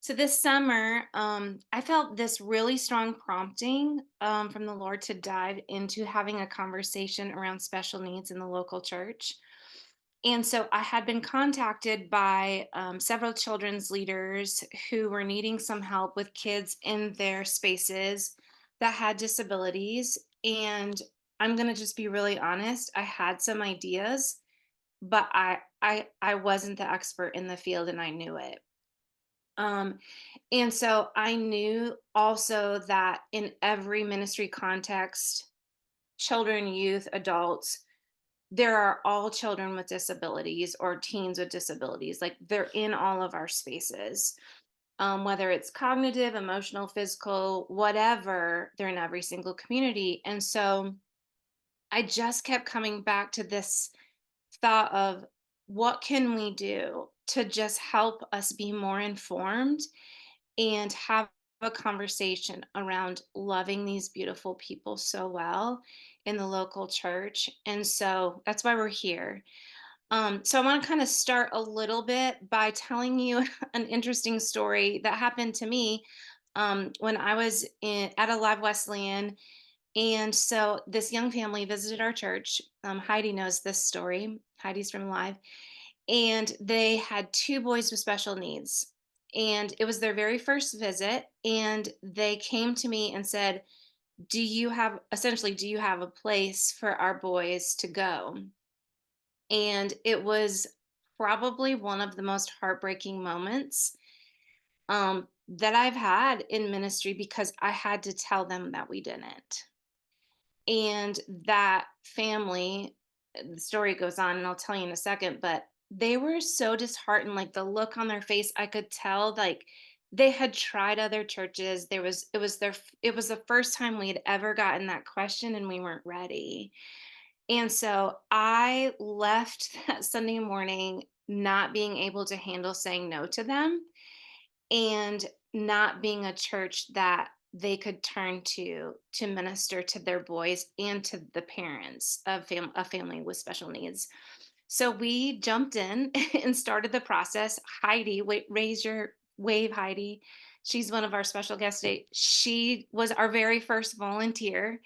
So this summer, I felt this really strong prompting from the Lord to dive into having a conversation around special needs in the local church. And so I had been contacted by several children's leaders who were needing some help with kids in their spaces that had disabilities. And I'm going to just be really honest, I had some ideas, but I wasn't the expert in the field and I knew it. Um, and so I knew also that in every ministry context, children, youth, adults, there are all children with disabilities or teens with disabilities. Like they're in all of our spaces, whether it's cognitive, emotional, physical, whatever, they're in every single community. And so I just kept coming back to this thought of what can we do to just help us be more informed and have a conversation around loving these beautiful people so well in the local church. And so that's why we're here. So I want to kind of start a little bit by telling you an interesting story that happened to me when I was at a Live Wesleyan. And so this young family visited our church. Heidi knows this story. Heidi's from Live, and they had two boys with special needs. And it was their very first visit. And they came to me and said, do you have a place for our boys to go? And it was probably one of the most heartbreaking moments that I've had in ministry because I had to tell them that we didn't. And that family, the story goes on, and I'll tell you in a second, but they were so disheartened, like the look on their face, I could tell like they had tried other churches. It was the first time we had ever gotten that question and we weren't ready. And so I left that Sunday morning not being able to handle saying no to them and not being a church that they could turn to minister to their boys and to the parents of a family with special needs. So we jumped in and started the process. Heidi, wait, raise your wave, Heidi. She's one of our special guests today. She was our very first volunteer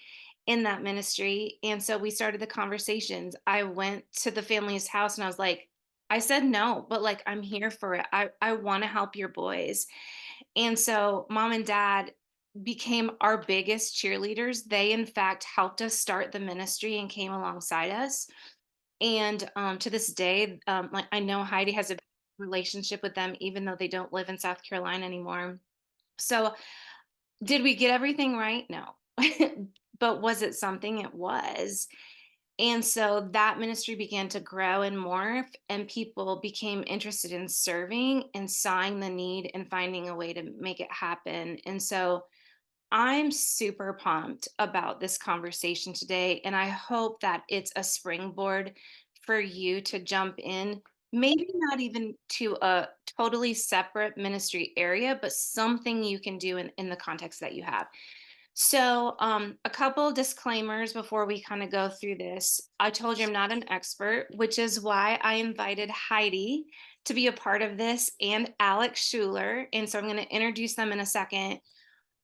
in that ministry. And so we started the conversations. I went to the family's house and I was like, I said no, but like I'm here for it. I want to help your boys. And so mom and dad became our biggest cheerleaders. They, in fact, helped us start the ministry and came alongside us. And to this day, like I know Heidi has a relationship with them, even though they don't live in South Carolina anymore. So, did we get everything right? No. But was it something? It was. And so that ministry began to grow and morph, and people became interested in serving and sawing the need and finding a way to make it happen. And so I'm super pumped about this conversation today. And I hope that it's a springboard for you to jump in, maybe not even to a totally separate ministry area, but something you can do in the context that you have. So, a couple disclaimers before we kind of go through this. I told you I'm not an expert, which is why I invited Heidi to be a part of this and Alex Schuler. And so I'm going to introduce them in a second.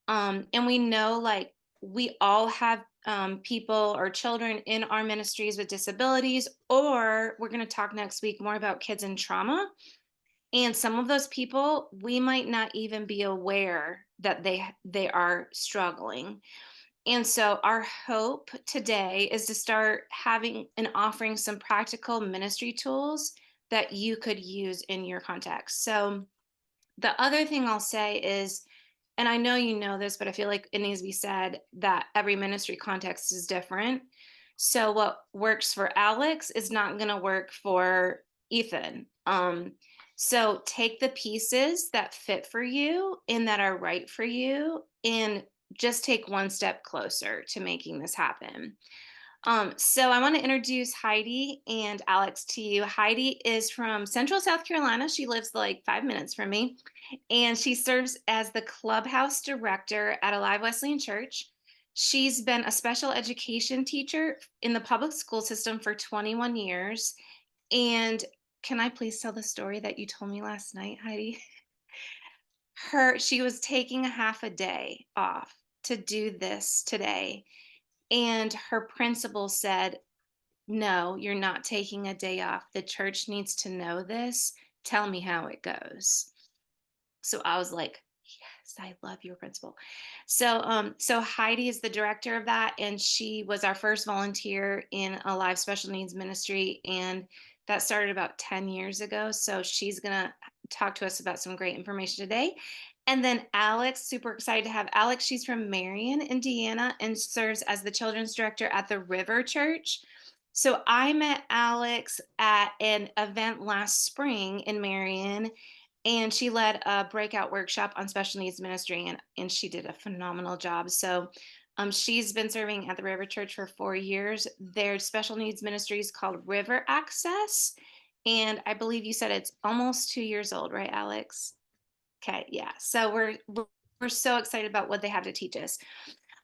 And we know like we all have people or children in our ministries with disabilities, or we're going to talk next week more about kids in trauma. And some of those people, we might not even be aware that they are struggling. And so our hope today is to start having and offering some practical ministry tools that you could use in your context. So the other thing I'll say is, and I know you know this, but I feel like it needs to be said that every ministry context is different. So what works for Alex is not going to work for Ethan. So take the pieces that fit for you and that are right for you and just take one step closer to making this happen. So I want to introduce Heidi and Alex to you. Heidi is from Central South Carolina. She lives like 5 minutes from me, and she serves as the clubhouse director at a Live Wesleyan church. She's been a special education teacher in the public school system for 21 years. And can I please tell the story that you told me last night, Heidi? she was taking a half a day off to do this today, and her principal said, "No, you're not taking a day off. The church needs to know this. Tell me how it goes." So I was like, "Yes, I love your principal." So Heidi is the director of that, and she was our first volunteer in a live special needs ministry, and that started about 10 years ago. So she's gonna talk to us about some great information today. And then Alex, super excited to have Alex. She's from Marion, Indiana, and serves as the children's director at the River Church. So I met Alex at an event last spring in Marion, and she led a breakout workshop on special needs ministry, and she did a phenomenal job. So she's been serving at the River Church for 4 years. Their special needs ministry is called River Access, and I believe you said it's almost 2 years old, right, Alex? Okay, yeah. So we're so excited about what they have to teach us.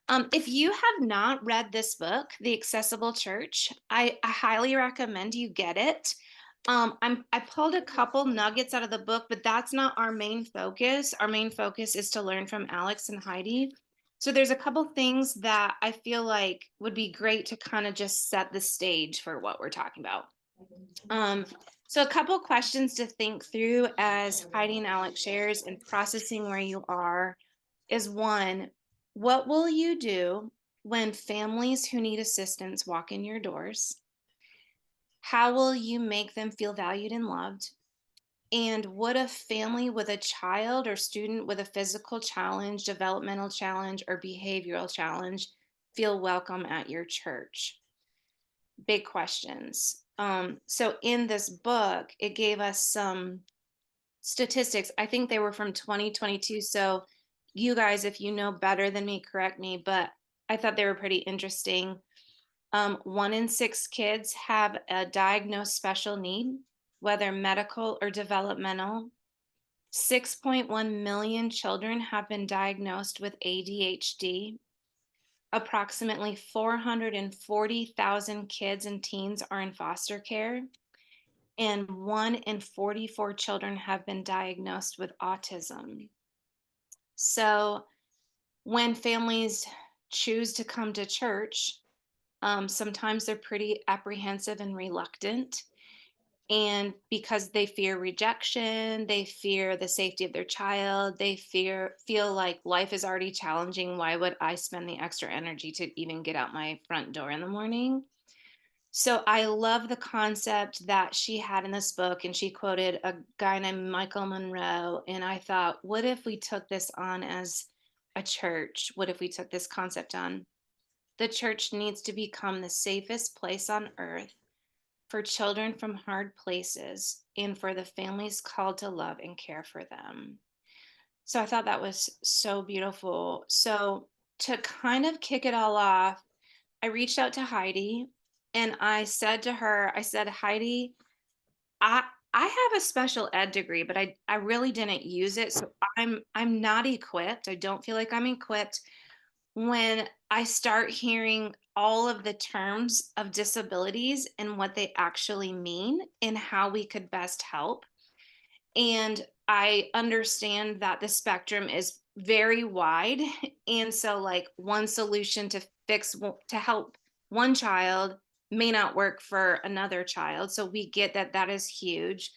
If you have not read this book, The Accessible Church, I highly recommend you get it. I pulled a couple nuggets out of the book, but that's not our main focus. Our main focus is to learn from Alex and Heidi. So there's a couple things that I feel like would be great to kind of just set the stage for what we're talking about. So a couple questions to think through as Heidi and Alex shares and processing where you are is one, what will you do when families who need assistance walk in your doors? How will you make them feel valued and loved? And would a family with a child or student with a physical challenge, developmental challenge, or behavioral challenge feel welcome at your church? Big questions. So in this book, it gave us some statistics. I think they were from 2022. So you guys, if you know better than me, correct me, but I thought they were pretty interesting. 1 in 6 kids have a diagnosed special need, whether medical or developmental. 6.1 million children have been diagnosed with ADHD. Approximately 440,000 kids and teens are in foster care, and 1 in 44 children have been diagnosed with autism. So, when families choose to come to church, sometimes they're pretty apprehensive and reluctant. And because they fear rejection, they fear the safety of their child, they feel like life is already challenging. Why would I spend the extra energy to even get out my front door in the morning? So I love the concept that she had in this book, and she quoted a guy named Michael Monroe. And I thought, what if we took this on as a church? What if we took this concept on? The church needs to become the safest place on earth for children from hard places and for the families called to love and care for them. So I thought that was so beautiful. So to kind of kick it all off, I reached out to Heidi and I said to her, I said, Heidi, I I have a special ed degree, but I really didn't use it. So I'm not equipped. I don't feel like I'm equipped when I start hearing all of the terms of disabilities and what they actually mean and how we could best help. And I understand that the spectrum is very wide. And so, like, one solution to to help one child may not work for another child. So, we get that that is huge.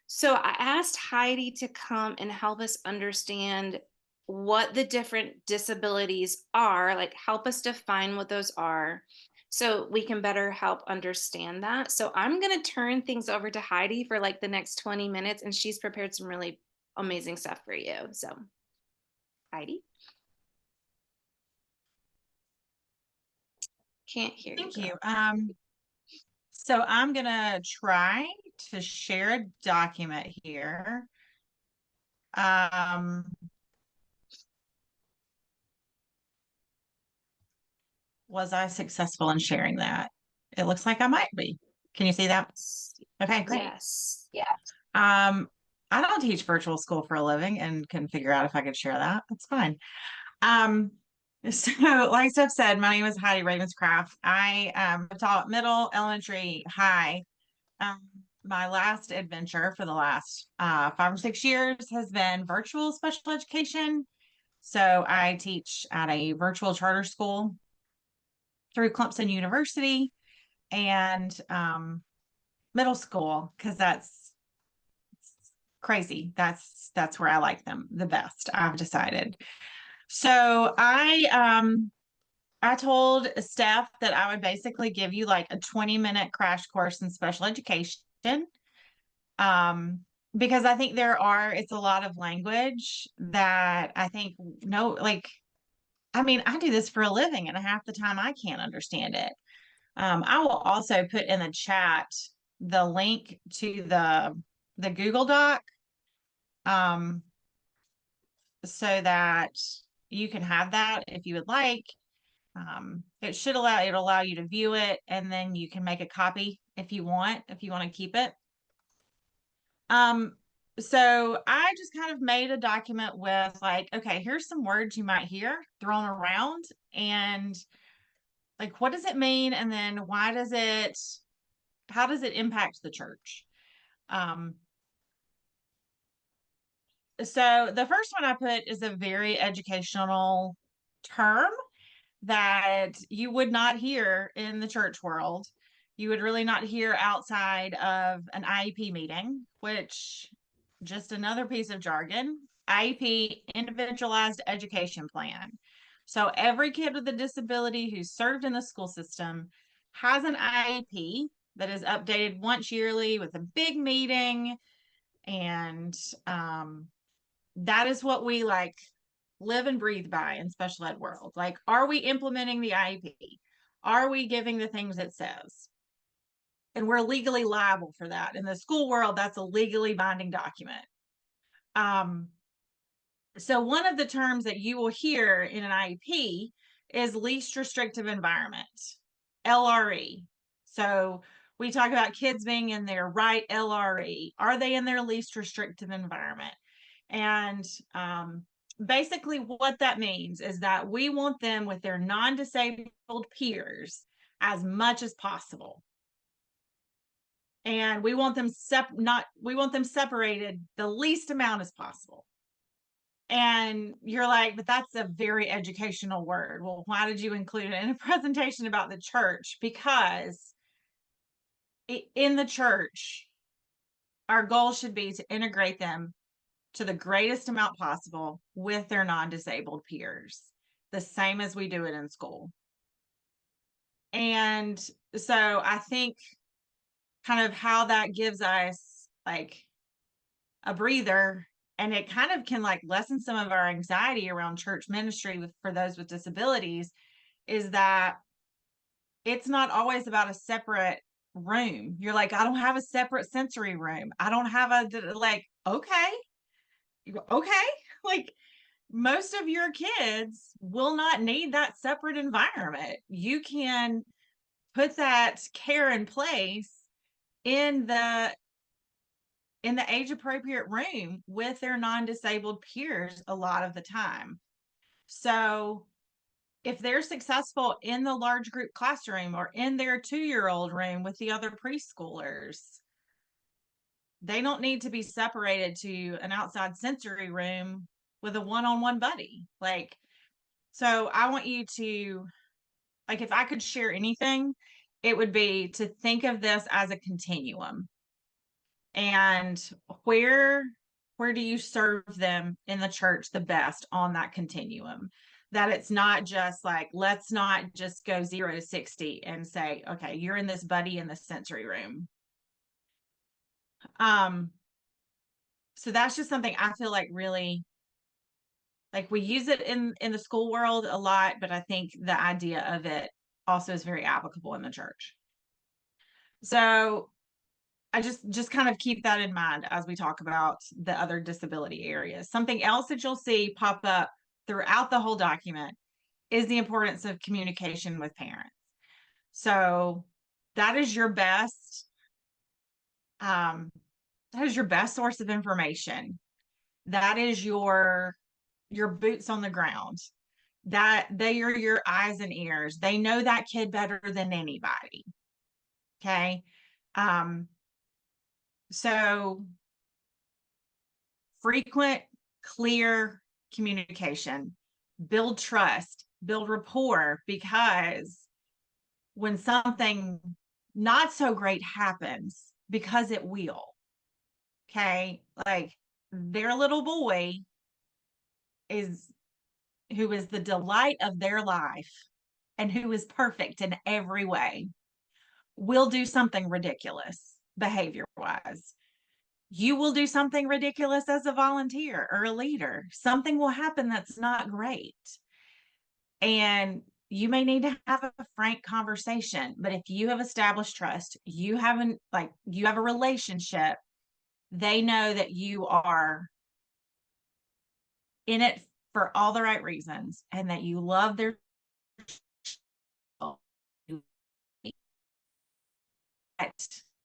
So I asked Heidi to come and help us understand what the different disabilities are, like help us define what those are so we can better help understand that. So I'm going to turn things over to Heidi for like the next 20 minutes, and she's prepared some really amazing stuff for you. So, Heidi, can't hear you. Thank you. So I'm gonna try to share a document here. Was I successful in sharing that? It looks like I might be. Can you see that? Okay, great. Yes. I don't teach virtual school for a living and can figure out if I could share that. That's fine. Um, so like Steph said, my name is Heidi Ravenscraft. I taught middle, elementary, high. Um, my last adventure for the last 5 or 6 years has been virtual special education. So I teach at a virtual charter school through Clemson University and middle school because that's crazy. That's where I like them the best, I've decided. So I told Steph that I would basically give you like a 20-minute crash course in special education. Um, because I think it's a lot of language that I think, no, like, I mean, I do this for a living and half the time I can't understand it. I will also put in the chat the link to the Google Doc, um, so that you can have that if you would like. It'll allow you to view it and then you can make a copy if you want to keep it. Um, so I just kind of made a document with like, okay, here's some words you might hear thrown around and like, what does it mean? And then how does it impact the church? Um, so the first one I put is a very educational term that you would not hear in the church world. You would really not hear outside of an IEP meeting, which just another piece of jargon. IEP, individualized education plan. So every kid with a disability who's served in the school system has an IEP that is updated once yearly with a big meeting. And that is what we like live and breathe by in special ed world. Like, are we implementing the IEP? Are we giving the things it says? And we're legally liable for that. In the school world, that's a legally binding document. Um, so one of the terms that you will hear in an IEP is least restrictive environment, LRE. So we talk about kids being in their right LRE. Are they in their least restrictive environment? And basically, what that means is that we want them with their non disabled peers as much as possible. And we want them separated the least amount as possible. And you're like, but that's a very educational word. Well, why did you include it in a presentation about the church? Because in the church, our goal should be to integrate them to the greatest amount possible with their non disabled peers, the same as we do it in school. And so I think kind of how that gives us like a breather and it kind of can like lessen some of our anxiety around church ministry for those with disabilities is that it's not always about a separate room. You're like, I don't have a separate sensory room. I don't have a like, okay. Okay. Like most of your kids will not need that separate environment. You can put that care in place in the age appropriate room with their non-disabled peers a lot of the time. So if they're successful in the large group classroom or in their 2-year-old room with the other preschoolers, they don't need to be separated to an outside sensory room with a one-on-one buddy. Like, so I want you to, like, if I could share anything, it would be to think of this as a continuum. And where where do you serve them in the church the best on that continuum? That it's not just like, let's not just go 0 to 60 and say, okay, you're in this buddy in the sensory room. Um, so that's just something I feel like really like we use it in the school world a lot, but I think the idea of it also is very applicable in the church. So I just kind of keep that in mind as we talk about the other disability areas. Something else that you'll see pop up throughout the whole document is the importance of communication with parents. So that is your best um, that is your best source of information. That is your boots on the ground. That they are your eyes and ears. They know that kid better than anybody. Okay. Um, So frequent, clear communication, build trust, build rapport, because when something not so great happens, because it will, okay, like their little boy is who is the delight of their life and who is perfect in every way will do something ridiculous behavior wise. You will do something ridiculous as a volunteer or a leader. Something will happen that's not great. And you may need to have a frank conversation. But if you have established trust, you haven't, like, you have a relationship, they know that you are in it for all the right reasons and that you love their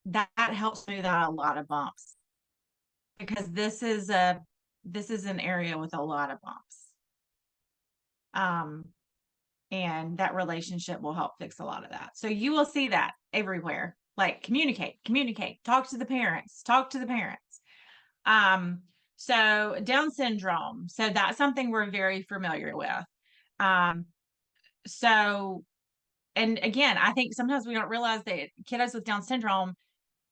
that helps smooth out a lot of bumps, because this is an area with a lot of bumps. And that relationship will help fix a lot of that. So you will see that everywhere. Like communicate, talk to the parents, talk to the parents. Um, so Down syndrome. So that's something we're very familiar with. Um, so, and again, I think sometimes we don't realize that kiddos with Down syndrome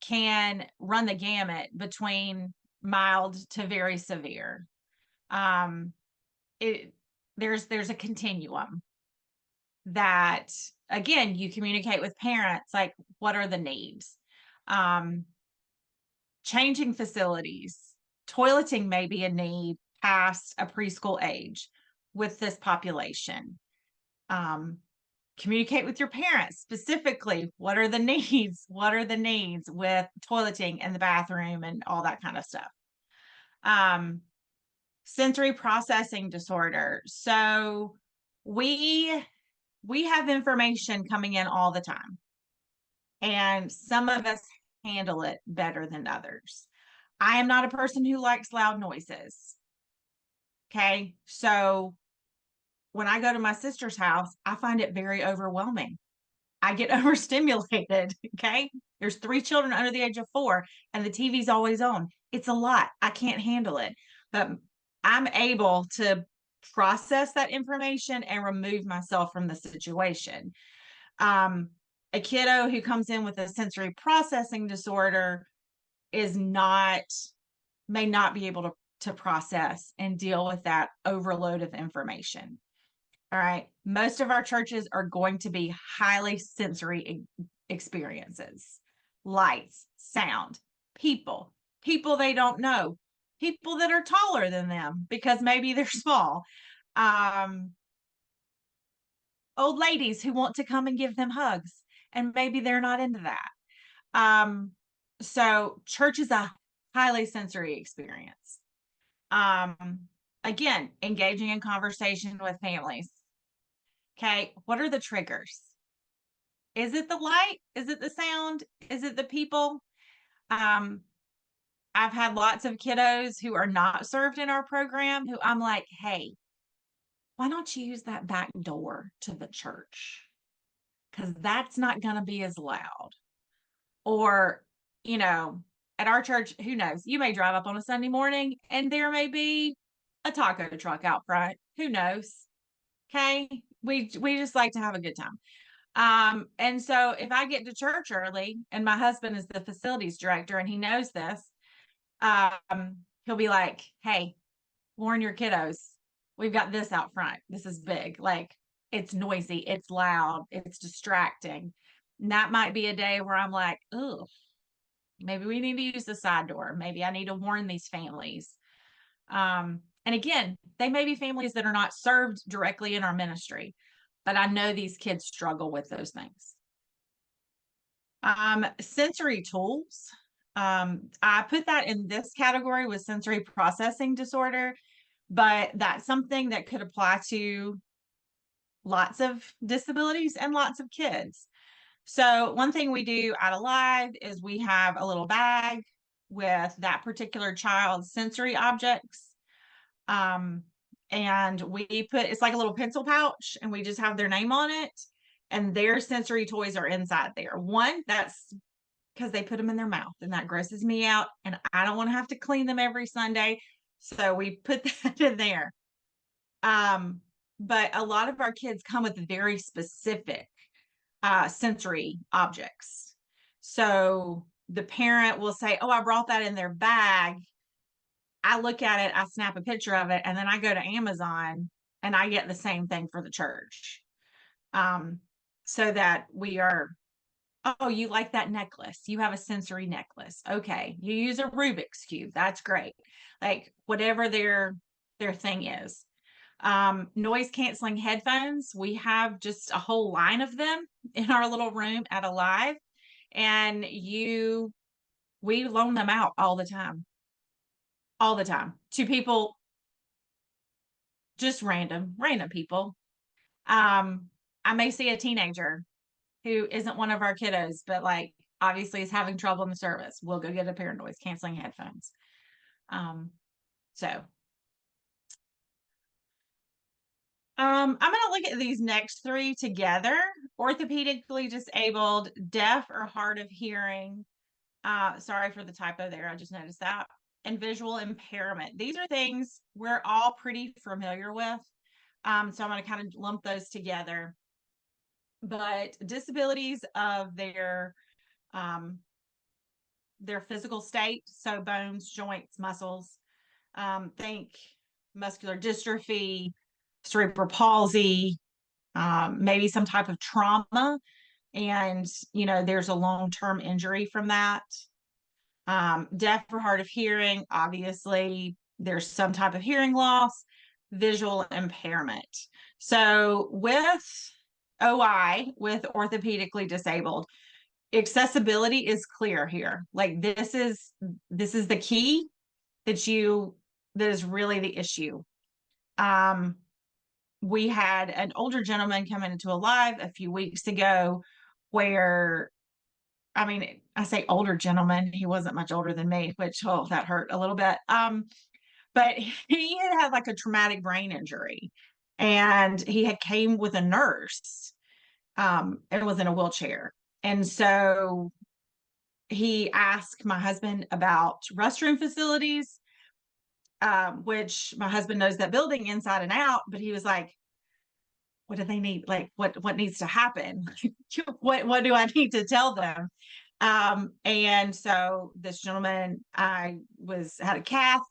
can run the gamut between mild to very severe. Um, it there's a continuum that, again, you communicate with parents, like what are the needs. um Changing facilities, toileting may be a need past a preschool age with this population. um Communicate with your parents specifically, what are the needs, what are the needs with toileting and the bathroom and all that kind of stuff. um Sensory processing disorder. So we have information coming in all the time, and some of us handle it better than others. I am not a person who likes loud noises. Okay. So when I go to my sister's house, I find it very overwhelming. I get overstimulated. Okay. There's 3 children under the age of 4, and the TV's always on. It's a lot. I can't handle it. But I'm able to process that information and remove myself from the situation. Um, a kiddo who comes in with a sensory processing disorder is not may not be able to process and deal with that overload of information. All right. Most of our churches are going to be highly sensory experiences: lights, sound, people they don't know, people that are taller than them because maybe they're small, um, old ladies who want to come and give them hugs, and maybe they're not into that. Um, so church is a highly sensory experience. Um, Again, engaging in conversation with families. Okay, what are the triggers? Is it the light? Is it the sound? Is it the people? Um, I've had lots of kiddos who are not served in our program who I'm like, hey, why don't you use that back door to the church? Because that's not going to be as loud. Or, you know, at our church, who knows? You may drive up on a Sunday morning and there may be a taco truck out front. Who knows? Okay. We just like to have a good time. And so if I get to church early and my husband is the facilities director and he knows this, he'll be like, hey, warn your kiddos. We've got this out front. This is big. Like, it's noisy, it's loud, it's distracting. And that might be a day where I'm like, oh, maybe we need to use the side door. Maybe I need to warn these families. And again, they may be families that are not served directly in our ministry, but I know these kids struggle with those things. Sensory tools. I put that in this category with sensory processing disorder, but that's something that could apply to lots of disabilities and lots of kids. So one thing we do at Alive is we have a little bag with that particular child's sensory objects. Um, and we put, it's like a little pencil pouch, and we just have their name on it, and their sensory toys are inside there. One, that's because they put them in their mouth, and that grosses me out. And I don't want to have to clean them every Sunday. So we put that in there. Um, but a lot of our kids come with very specific sensory objects. So the parent will say, "Oh, I brought that in their bag." I look at it, I snap a picture of it, and then I go to Amazon and I get the same thing for the church. Um, so that we are, oh, you like that necklace? You have a sensory necklace. Okay. You use a Rubik's cube. That's great. Like whatever their thing is. Noise canceling headphones. We have just a whole line of them in our little room at Alive, and we loan them out all the time to people, just random people. Um, I may see a teenager who isn't one of our kiddos, but like obviously is having trouble in the service. We'll go get a pair of noise canceling headphones. Um, so I'm going to look at these next three together: orthopedically disabled, deaf or hard of hearing. Sorry for the typo there. I just noticed that. And visual impairment. These are things we're all pretty familiar with. So I'm going to kind of lump those together. But disabilities of um, their physical state, so bones, joints, muscles. Think muscular dystrophy, cerebral palsy, maybe some type of trauma, and there's a long-term injury from that. Deaf or hard of hearing, obviously there's some type of hearing loss, visual impairment. So with OI, with orthopedically disabled, accessibility is clear here. Like this is the key that is really the issue. Um, we had an older gentleman come into Alive a few weeks ago where, I mean, I say older gentleman, he wasn't much older than me, which, oh, that hurt a little bit. But he had like a traumatic brain injury, and he had came with a nurse, and was in a wheelchair. And so he asked my husband about restroom facilities, which my husband knows that building inside and out, but he was like, what do they need? Like, what needs to happen? What do I need to tell them? And so this gentleman, I had a cath,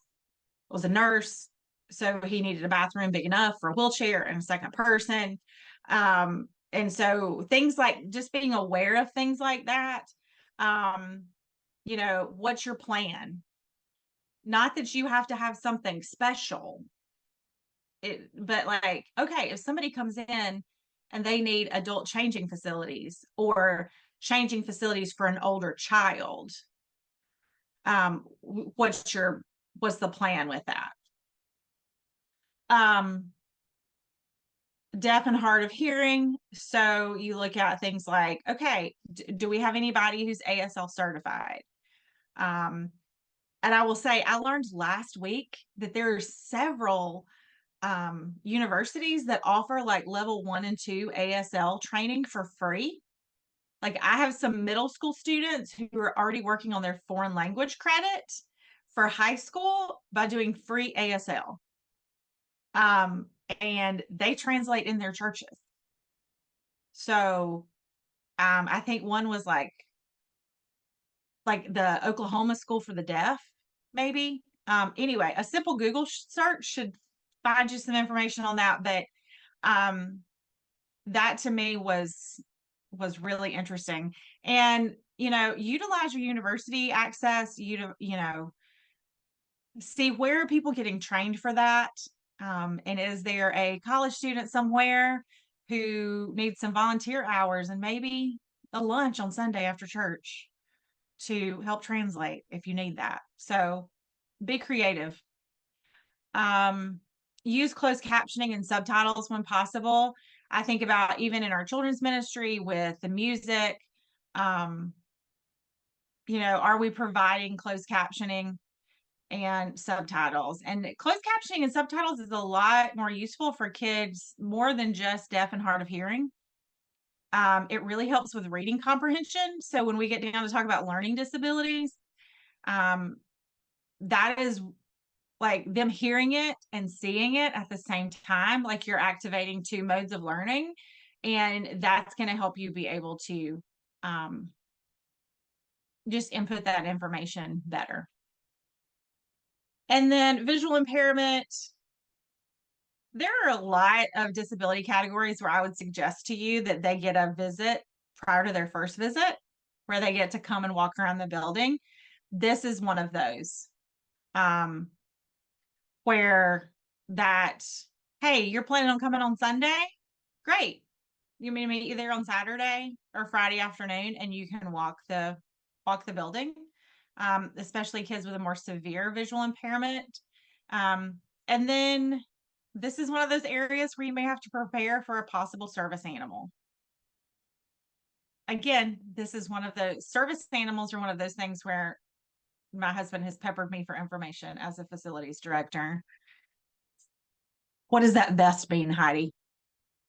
was a nurse, so he needed a bathroom big enough for a wheelchair and a second person. And so things like just being aware of things like that. Um, what's your plan? Not that you have to have something special, but like, okay, if somebody comes in and they need adult changing facilities or changing facilities for an older child, what's the plan with that? Um, deaf and hard of hearing. So you look at things like, okay, do we have anybody who's ASL certified? And I will say, I learned last week that there are several universities that offer like level 1 and 2 ASL training for free. Like I have some middle school students who are already working on their foreign language credit for high school by doing free ASL. Um, and they translate in their churches. So I think one was like the Oklahoma School for the Deaf, maybe. Anyway, a simple Google search should find you some information on that. But that to me was really interesting. And utilize your university access. See where are people getting trained for that. And is there a college student somewhere who needs some volunteer hours and maybe a lunch on Sunday after church to help translate if you need that? So be creative. Use closed captioning and subtitles when possible. I think about even in our children's ministry with the music. Are we providing closed captioning and subtitles? And closed captioning and subtitles is a lot more useful for kids more than just deaf and hard of hearing. It really helps with reading comprehension. So when we get down to talk about learning disabilities, um, that is like them hearing it and seeing it at the same time, like you're activating two modes of learning. And that's going to help you be able to um, just input that information better. And then visual impairment, there are a lot of disability categories where I would suggest to you that they get a visit prior to their first visit, where they get to come and walk around the building. This is one of those where that, hey, you're planning on coming on Sunday? Great. You mean meet you there on Saturday or Friday afternoon, and you can walk the building, especially kids with a more severe visual impairment. And then this is one of those areas where you may have to prepare for a possible service animal. Again, this is one of the service animals are one of those things where my husband has peppered me for information as a facilities director. What does that vest mean, Heidi?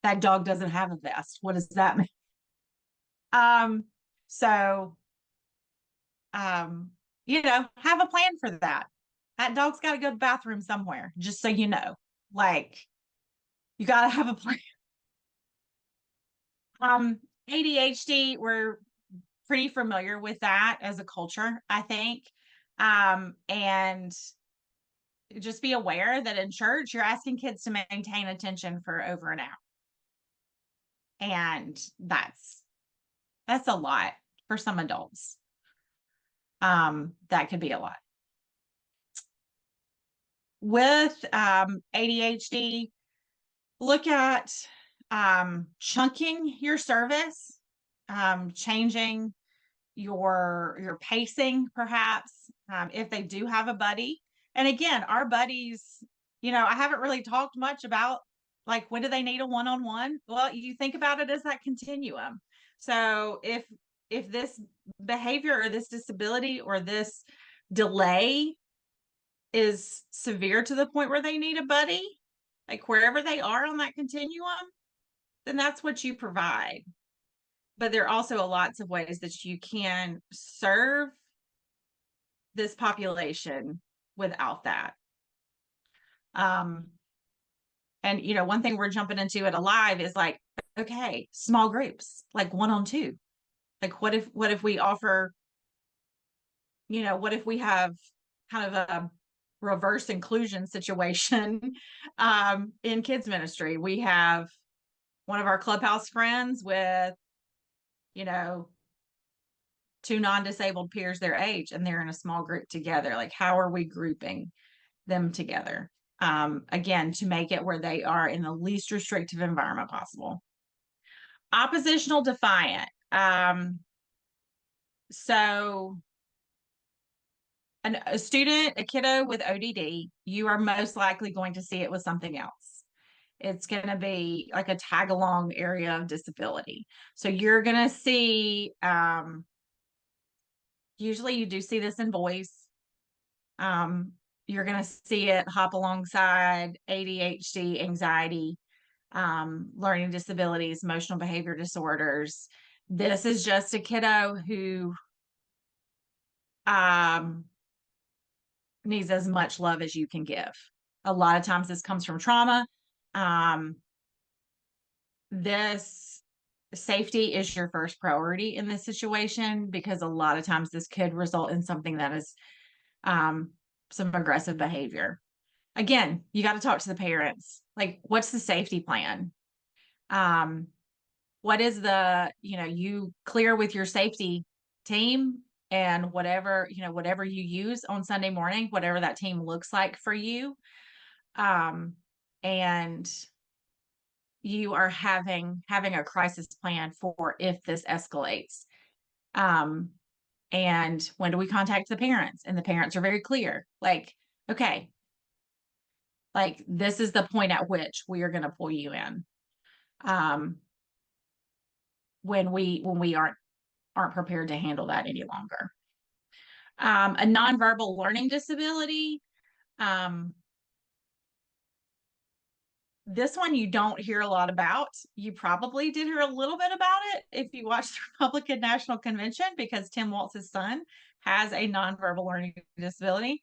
That dog doesn't have a vest. What does that mean? Um, so um, have a plan for that. That dog's got to go to the bathroom somewhere, just so you know. Like, you got to have a plan. ADHD, we're pretty familiar with that as a culture, I think. And just be aware that in church, you're asking kids to maintain attention for over an hour. And that's a lot for some adults. That could be a lot. With ADHD, look at chunking your service, changing your pacing, perhaps, if they do have a buddy. And again, our buddies, I haven't really talked much about like when do they need a one-on-one. Well, you think about it as that continuum. So if this behavior or this disability or this delay is severe to the point where they need a buddy, like wherever they are on that continuum, then that's what you provide. But there are also lots of ways that you can serve this population without that. And one thing we're jumping into at Alive is like, okay, small groups, like one-on-two. Like what if we offer, what if we have kind of a reverse inclusion situation in kids ministry? We have one of our clubhouse friends with, you know, two non-disabled peers their age, and they're in a small group together. Like, how are we grouping them together? Again, to make it where they are in the least restrictive environment possible. Oppositional defiant. So a student, a kiddo with ODD, you are most likely going to see it with something else. It's going to be like a tag along area of disability. So you're going to see, usually you do see this in boys. You're going to see it hop alongside ADHD, anxiety, learning disabilities, emotional behavior disorders. This is just a kiddo who needs as much love as you can give. A lot of times this comes from trauma. This safety is your first priority in this situation, because a lot of times this could result in something that is some aggressive behavior. Again, you got to talk to the parents. Like, what's the safety plan? What is you clear with your safety team, and whatever you use on Sunday morning, whatever that team looks like for you. And you are having a crisis plan for if this escalates. And when do we contact the parents? And the parents are very clear, like, okay, like this is the point at which we are going to pull you in. When we aren't prepared to handle that any longer. A nonverbal learning disability. This one you don't hear a lot about. You probably did hear a little bit about it if you watched the Republican National Convention, because Tim Walz's son has a nonverbal learning disability.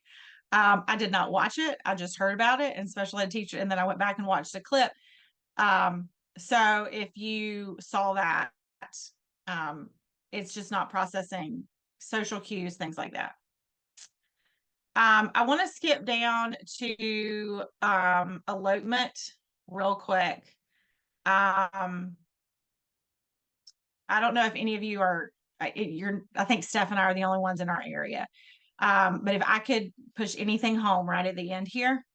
I did not watch it. I just heard about it and special ed teacher, and then I went back and watched the clip. So if you saw that, um, it's just not processing social cues, things like that. I want to skip down to elopement real quick. Um, I don't know if any of you are, I think Steph and I are the only ones in our area. But if I could push anything home right at the end here,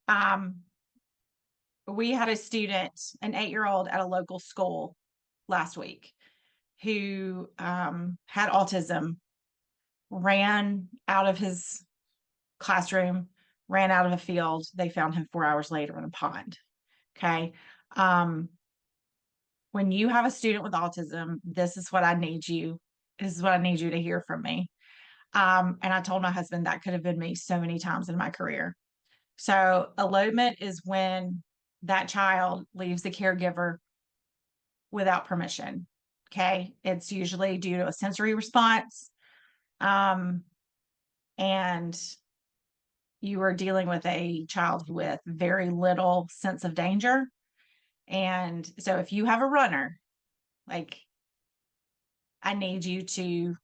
um, we had a student, an 8-year-old at a local school last week who had autism, ran out of his classroom, ran out of a field. They found him 4 hours later in a pond. Okay. Um, when you have a student with autism, this is what I need you. This is what I need you to hear from me. And I told my husband that could have been me so many times in my career. So elopement is when that child leaves the caregiver without permission. Okay. It's usually due to a sensory response. And you are dealing with a child with very little sense of danger. And so if you have a runner, like, I need you to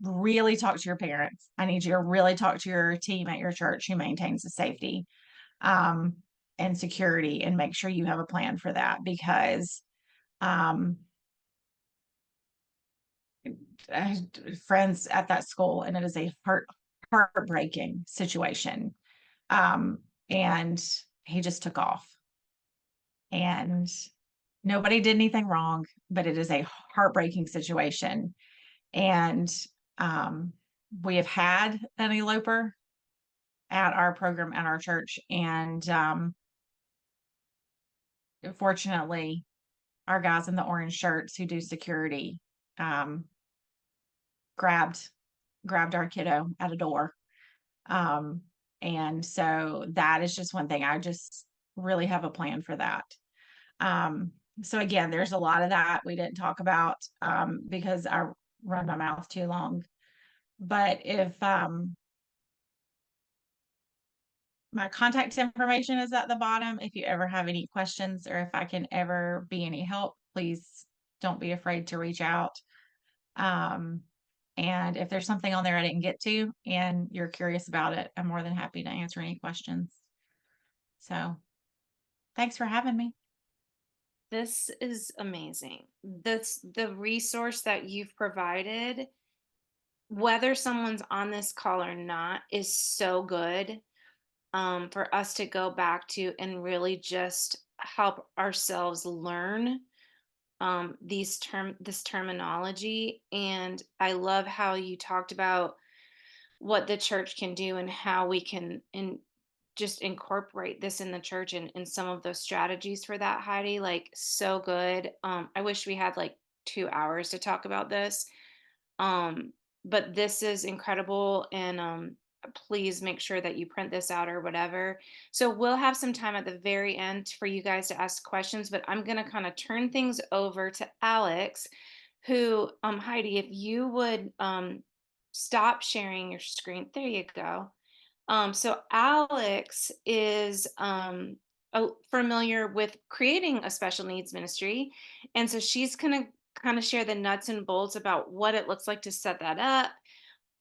really talk to your parents. I need you to really talk to your team at your church who maintains the safety um, and security, and make sure you have a plan for that, because um, friends at that school, and it is a heartbreaking situation. And he just took off, and nobody did anything wrong, but it is a heartbreaking situation. And um, we have had an eloper at our program at our church, and fortunately, our guys in the orange shirts who do security um, grabbed our kiddo at a door. Um, and so that is just one thing. I just really have a plan for that. Um, so again, there's a lot of that we didn't talk about because I run my mouth too long. But if my contact information is at the bottom, if you ever have any questions or if I can ever be any help, please don't be afraid to reach out. Um, and if there's something on there I didn't get to and you're curious about it, I'm more than happy to answer any questions. So thanks for having me. This is amazing. The resource that you've provided, whether someone's on this call or not, is so good, for us to go back to and really just help ourselves learn this terminology. And I love how you talked about what the church can do and how we can just incorporate this in the church and some of those strategies for that, Heidi. Like, so good. I wish we had like 2 hours to talk about this. um but this is incredible. And please make sure that you print this out or whatever. So we'll have some time at the very end for you guys to ask questions, but I'm going to kind of turn things over to Alex, who, Heidi, if you would stop sharing your screen. There you go. So Alex is familiar with creating a special needs ministry. And so she's going to kind of share the nuts and bolts about what it looks like to set that up,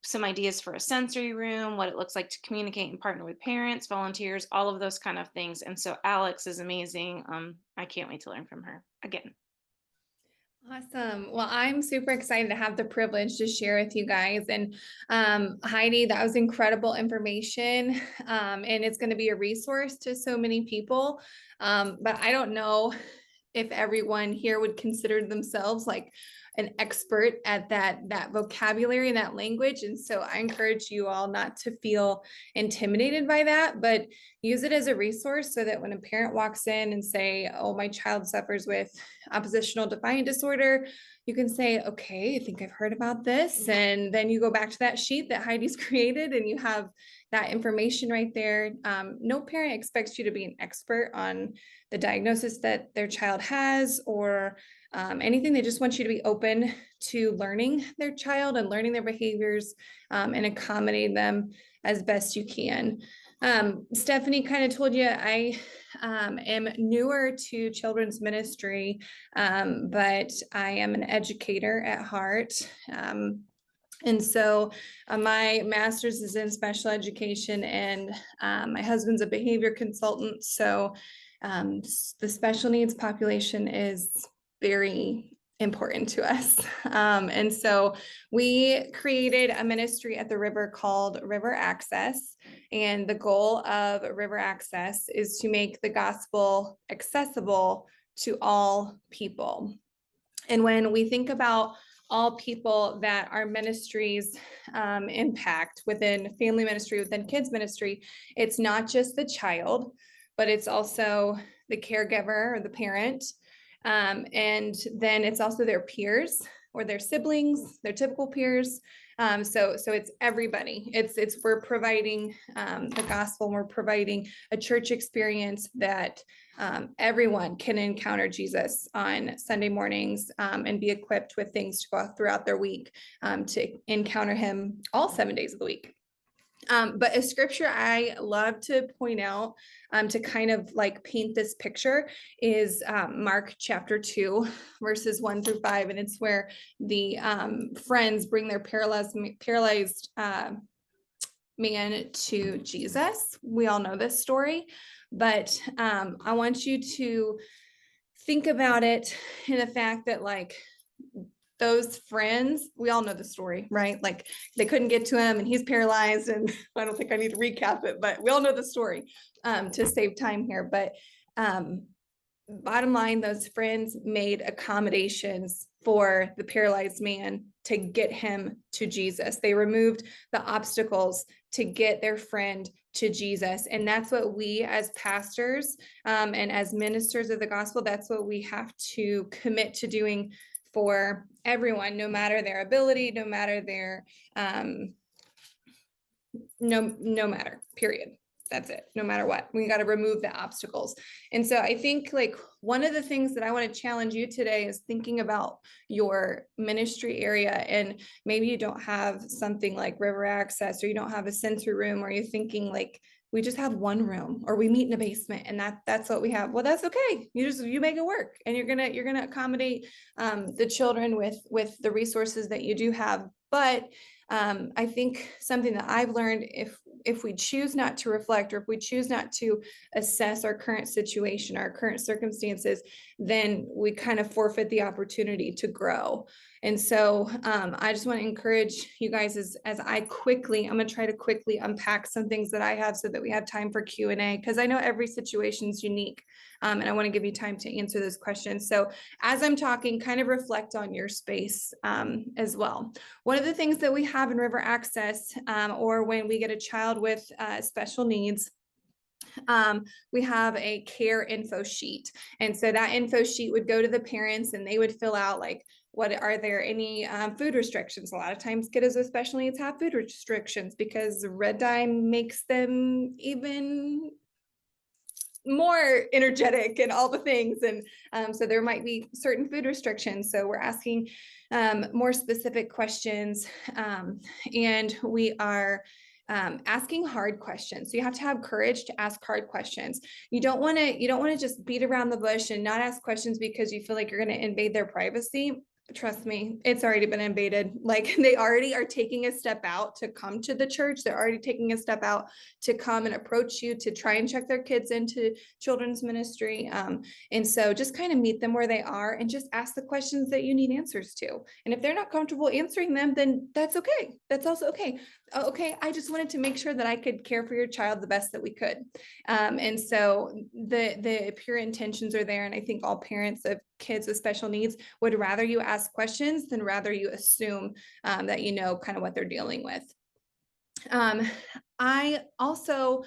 some ideas for a sensory room, what it looks like to communicate and partner with parents, volunteers, all of those kind of things. And so Alex is amazing. I can't wait to learn from her again. Awesome. Well, I'm super excited to have the privilege to share with you guys. And Heidi, that was incredible information. And it's going to be a resource to so many people. But I don't know if everyone here would consider themselves like an expert at that vocabulary and that language. And so I encourage you all not to feel intimidated by that, but use it as a resource so that when a parent walks in and say, oh, my child suffers with oppositional defiant disorder, you can say, okay, I think I've heard about this. And then you go back to that sheet that Heidi's created and you have that information right there. No parent expects you to be an expert on the diagnosis that their child has or anything. They just want you to be open to learning their child and learning their behaviors and accommodating them as best you can. Stephanie kind of told you I am newer to children's ministry, but I am an educator at heart. And so my master's is in special education and my husband's a behavior consultant. So the special needs population is very important to us. And so we created a ministry at the river called River Access. And the goal of River Access is to make the gospel accessible to all people. And when we think about all people that our ministries impact within family ministry, within kids ministry, it's not just the child, but it's also the caregiver or the parent. And then it's also their peers or their siblings, their typical peers. So it's everybody. It's we're providing the gospel. We're providing a church experience that everyone can encounter Jesus on Sunday mornings and be equipped with things to go out throughout their week to encounter him all 7 days of the week. But a scripture I love to point out to kind of like paint this picture is Mark chapter 2, verses 1-5. And it's where the friends bring their paralyzed man to Jesus. We all know this story, but I want you to think about it in the fact that like those friends, we all know the story, right? Like they couldn't get to him and he's paralyzed, and I don't think I need to recap it, but we all know the story to save time here. But bottom line, those friends made accommodations for the paralyzed man to get him to Jesus. They removed the obstacles to get their friend to Jesus. And that's what we as pastors and as ministers of the gospel, that's what we have to commit to doing for everyone, no matter their ability, no matter their, no matter, period. That's it. No matter what, we got to remove the obstacles. And so I think like one of the things that I want to challenge you today is thinking about your ministry area. And maybe you don't have something like River Access, or you don't have a sensory room, or you're thinking like, we just have one room, or we meet in a basement and that's what we have. Well, that's okay. You make it work, and you're gonna accommodate the children with the resources that you do have. But I think something that I've learned, if we choose not to reflect, or if we choose not to assess our current situation, our current circumstances, then we kind of forfeit the opportunity to grow. And so I just want to encourage you guys as I'm going to try to quickly unpack some things that I have so that we have time for Q&A, because I know every situation is unique. And I want to give you time to answer those questions. So as I'm talking, kind of reflect on your space as well. One of the things that we have in River Access, or when we get a child with special needs, we have a care info sheet. And so that info sheet would go to the parents and they would fill out like, what are there any food restrictions? A lot of times kiddos with special needs have food restrictions because red dye makes them even more energetic and all the things. And so there might be certain food restrictions. So we're asking more specific questions, and we are asking hard questions. So you have to have courage to ask hard questions. You don't want to just beat around the bush and not ask questions because you feel like you're going to invade their privacy. Trust me, it's already been invaded. Like they already are taking a step out to come to the church. They're already taking a step out to come and approach you to try and check their kids into children's ministry. And so just kind of meet them where they are and just ask the questions that you need answers to. And if they're not comfortable answering them, then that's okay. That's also okay. Okay, I just wanted to make sure that I could care for your child the best that we could. And so the pure intentions are there. And I think all parents of kids with special needs would rather you ask questions than rather you assume that you know kind of what they're dealing with. I also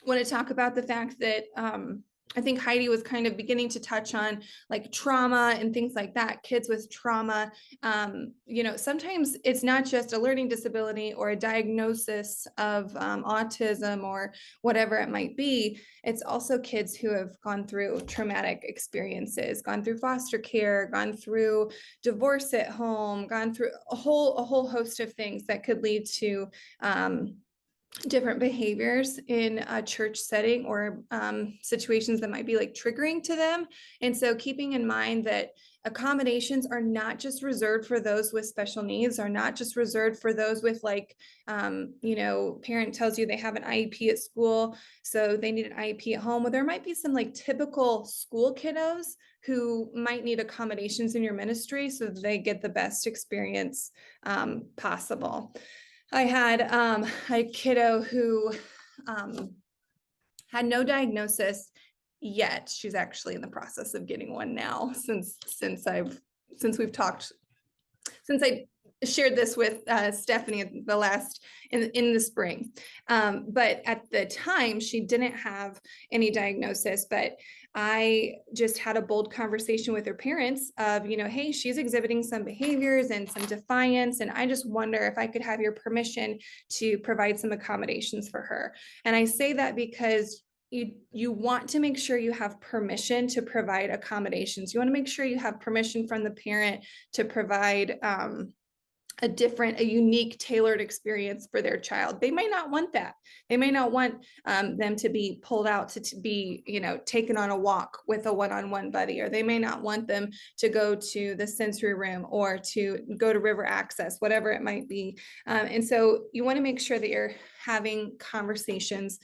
want to talk about the fact that I think Heidi was kind of beginning to touch on like trauma and things like that. Kids with trauma, sometimes it's not just a learning disability or a diagnosis of autism or whatever it might be. It's also kids who have gone through traumatic experiences, gone through foster care, gone through divorce at home, gone through a whole host of things that could lead to different behaviors in a church setting or situations that might be like triggering to them. And so keeping in mind that accommodations are not just reserved for those with special needs, are not just reserved for those with like, parent tells you they have an IEP at school, so they need an IEP at home. Well, there might be some like typical school kiddos who might need accommodations in your ministry so that they get the best experience possible. I had a kiddo who had no diagnosis yet. She's actually in the process of getting one now since we've talked, since I shared this with Stephanie in the spring. But at the time, she didn't have any diagnosis, but I just had a bold conversation with her parents of, hey, she's exhibiting some behaviors and some defiance. And I just wonder if I could have your permission to provide some accommodations for her. And I say that because you want to make sure you have permission to provide accommodations. You want to make sure you have permission from the parent to provide a unique tailored experience for their child. They may not want that. They may not want them to be pulled out to be, taken on a walk with a one-on-one buddy, or they may not want them to go to the sensory room or to go to river access, whatever it might be. And so you want to make sure that you're having conversations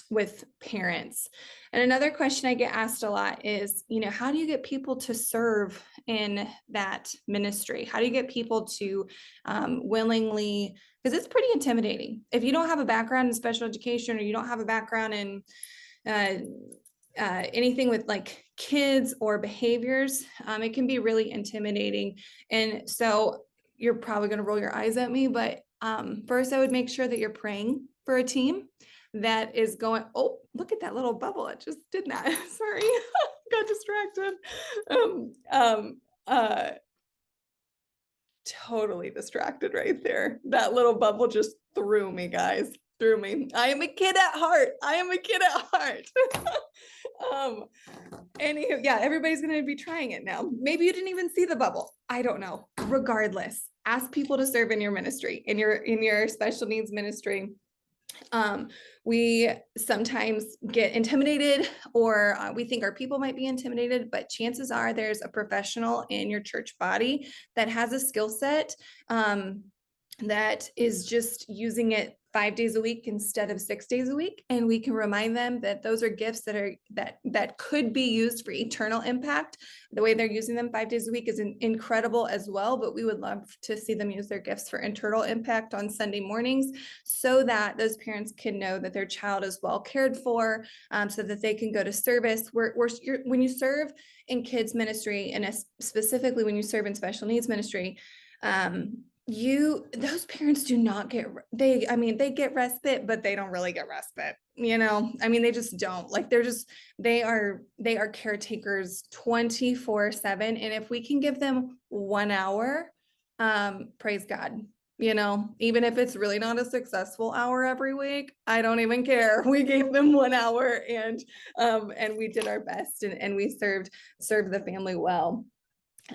with parents. And another question I get asked a lot is, how do you get people to serve in that ministry? How do you get people to willingly, because it's pretty intimidating. If you don't have a background in special education, or you don't have a background in anything with like kids or behaviors, it can be really intimidating. And so you're probably going to roll your eyes at me, but first I would make sure that you're praying for a team that is going, oh, look at that little bubble. It just did that. Sorry, got distracted. Totally distracted right there. That little bubble just threw me, guys. Threw me. I am a kid at heart. Anywho, yeah, everybody's going to be trying it now. Maybe you didn't even see the bubble. I don't know. Regardless, ask people to serve in your ministry, in your special needs ministry. We sometimes get intimidated, or we think our people might be intimidated, but chances are there's a professional in your church body that has a skill set that is just using it 5 days a week instead of 6 days a week. And we can remind them that those are gifts that could be used for eternal impact. The way they're using them 5 days a week is incredible as well, but we would love to see them use their gifts for eternal impact on Sunday mornings, so that those parents can know that their child is well cared for, so that they can go to service. When you serve in kids ministry, and specifically when you serve in special needs ministry, those parents do not get, they get respite, but they don't really get respite. They just don't. Like, they are caretakers 24/7. And if we can give them 1 hour, praise God. Even if it's really not a successful hour every week, I don't even care. We gave them 1 hour, and we did our best, and we served the family well.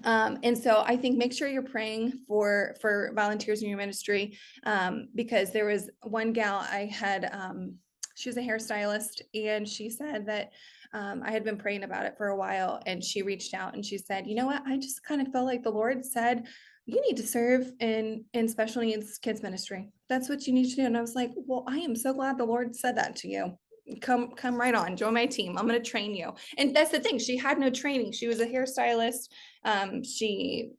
And so I think make sure you're praying for volunteers in your ministry, because there was one gal I had, she was a hairstylist, and she said that I had been praying about it for a while, and she reached out and she said, you know what, I just kind of felt like the Lord said, you need to serve in special needs kids ministry. That's what you need to do. And I was like, well, I am so glad the Lord said that to you. Come right on, join my team. I'm going to train you. And that's the thing. She had no training. She was a hairstylist. She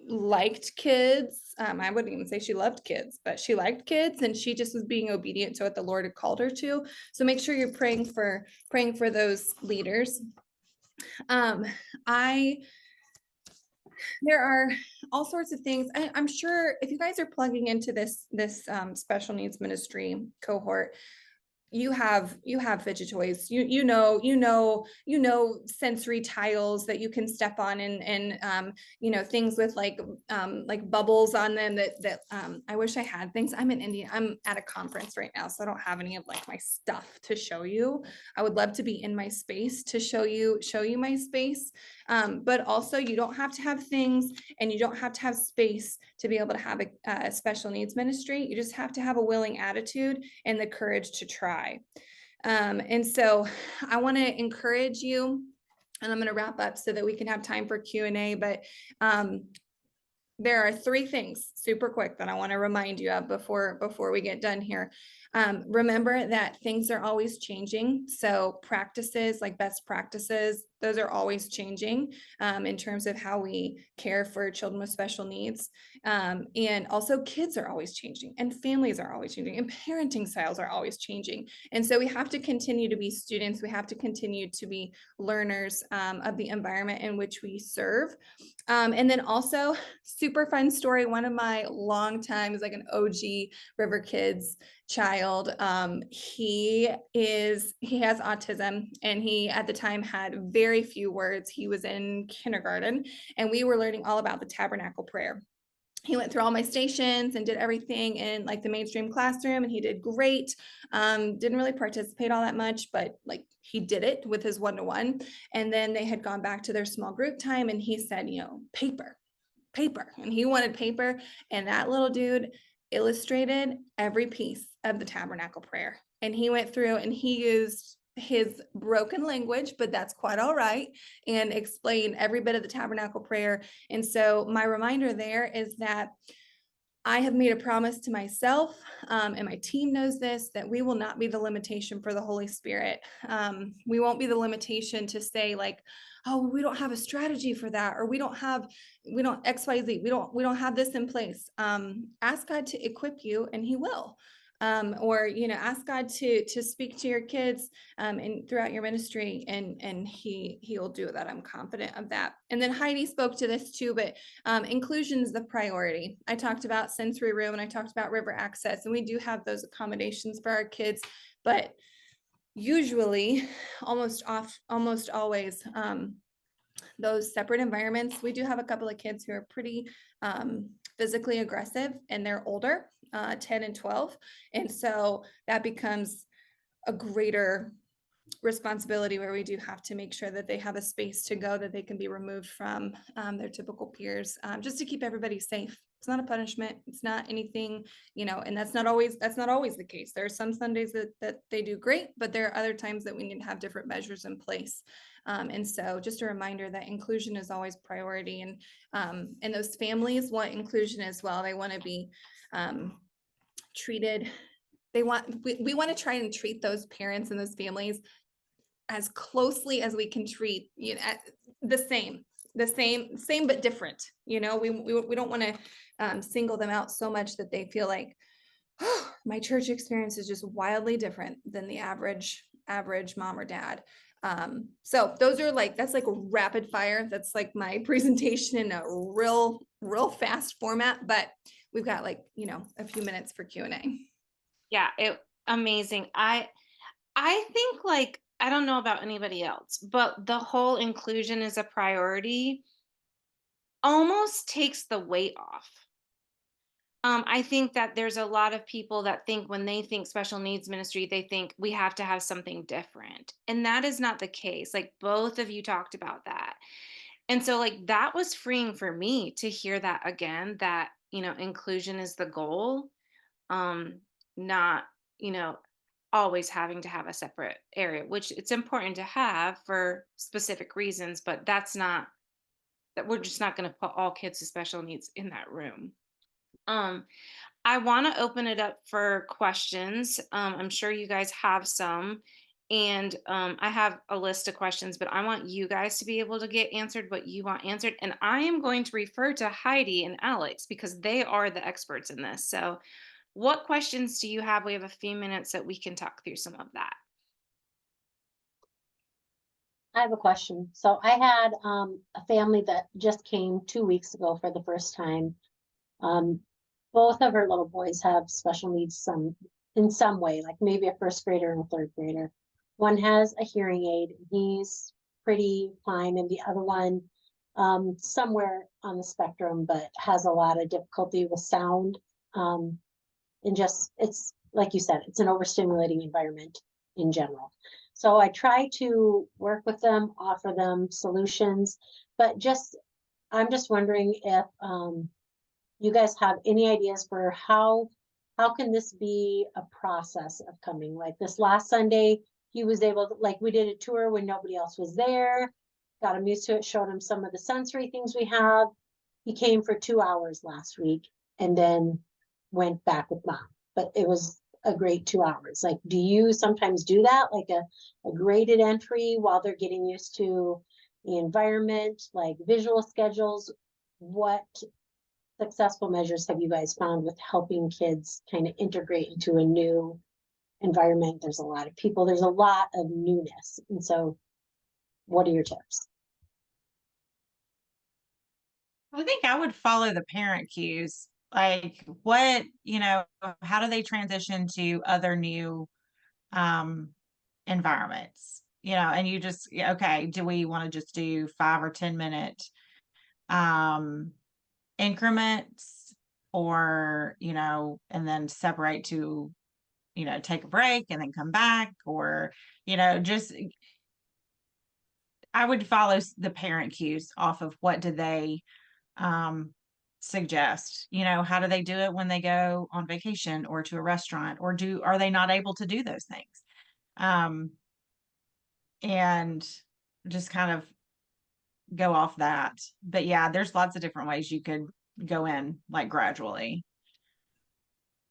liked kids. I wouldn't even say she loved kids, but she liked kids, and she just was being obedient to what the Lord had called her to. So make sure you're praying for those leaders. There are all sorts of things. I'm sure if you guys are plugging into this special needs ministry cohort, you have fidget toys, sensory tiles that you can step on, and things with like bubbles on them that I wish I had things. I'm in India, I'm at a conference right now, so I don't have any of like my stuff to show you. I would love to be in my space to show you my space, but also you don't have to have things, and you don't have to have space to be able to have a special needs ministry. You just have to have a willing attitude and the courage to try. And so I want to encourage you, and I'm going to wrap up so that we can have time for Q&A, but there are 3 things super quick that I want to remind you of before we get done here. Remember that things are always changing. So practices, like best practices, those are always changing in terms of how we care for children with special needs. And also kids are always changing, and families are always changing, and parenting styles are always changing. And so we have to continue to be students. We have to continue to be learners of the environment in which we serve. And then also, super fun story. One of my long time is like an OG River Kids child. He has autism, and he at the time had very few words. He was in kindergarten, and we were learning all about the tabernacle prayer. He went through all my stations and did everything in like the mainstream classroom, and he did great. Didn't really participate all that much, but like he did it with his 1-to-1. And then they had gone back to their small group time, and he said, paper, and he wanted paper. And that little dude illustrated every piece of the tabernacle prayer. And he went through and he used his broken language, but that's quite all right, and explain every bit of the tabernacle prayer. And so my reminder there is that I have made a promise to myself, and my team knows this, that we will not be the limitation for the Holy Spirit. We won't be the limitation to say like, oh, we don't have a strategy for that, or we don't XYZ, we don't have this in place. Ask God to equip you, and He will. Or ask God to speak to your kids and throughout your ministry, and he will do that. I'm confident of that. And then Heidi spoke to this too, but inclusion is the priority. I talked about sensory room, and I talked about river access, and we do have those accommodations for our kids, but usually, almost always, those separate environments. We do have a couple of kids who are pretty physically aggressive, and they're older, 10 and 12. And so that becomes a greater responsibility, where we do have to make sure that they have a space to go, that they can be removed from their typical peers, just to keep everybody safe. It's not a punishment. It's not anything, and that's not always the case. There are some Sundays that they do great, but there are other times that we need to have different measures in place. And so just a reminder that inclusion is always priority, and those families want inclusion as well. They want to be treated. We want to try and treat those parents and those families as closely as we can treat, the same, but different. We don't want to single them out so much that they feel like, oh, my church experience is just wildly different than the average mom or dad. So that's like a rapid fire. That's like my presentation in a real fast format, but we've got a few minutes for Q&A. Yeah, amazing. I think like, I don't know about anybody else, but the whole inclusion is a priority almost takes the weight off. I think that there's a lot of people that think when they think special needs ministry, they think we have to have something different. And that is not the case. Like both of you talked about that. And so like that was freeing for me to hear that again, that, inclusion is the goal. Not, always having to have a separate area, which it's important to have for specific reasons, but that's not that we're just not going to put all kids with special needs in that room. I want to open it up for questions. I'm sure you guys have some, and I have a list of questions, but I want you guys to be able to get answered what you want answered. And I am going to refer to Heidi and Alex because they are the experts in this. So what questions do you have? We have a few minutes that we can talk through some of that. I have a question. So I had a family that just came 2 weeks ago for the first time. Both of her little boys have special needs, some in some way, like maybe a first grader and a third grader. One has a hearing aid, he's pretty fine, and the other one, somewhere on the spectrum, but has a lot of difficulty with sound. And just, it's like you said, it's an overstimulating environment in general. So I try to work with them, offer them solutions, but I'm just wondering if you guys have any ideas for how can this be a process of coming? Like this last Sunday, he was able to, like, we did a tour when nobody else was there, got him used to it, showed him some of the sensory things we have. He came for 2 hours last week and then went back with mom, but it was a great 2 hours. Like, do you sometimes do that, like a graded entry while they're getting used to the environment, like visual schedules? What successful measures have you guys found with helping kids kind of integrate into a new environment? There's a lot of people, there's a lot of newness. And so what are your tips? I think I would follow the parent cues. Like what, how do they transition to other new environments? And you just, okay, do we want to just do 5 or 10 minute increments, or, and then separate to, take a break and then come back, or, just I would follow the parent cues off of what do they suggest. How do they do it when they go on vacation or to a restaurant, or are they not able to do those things? And just kind of go off that. But yeah, there's lots of different ways you could go in, like, gradually.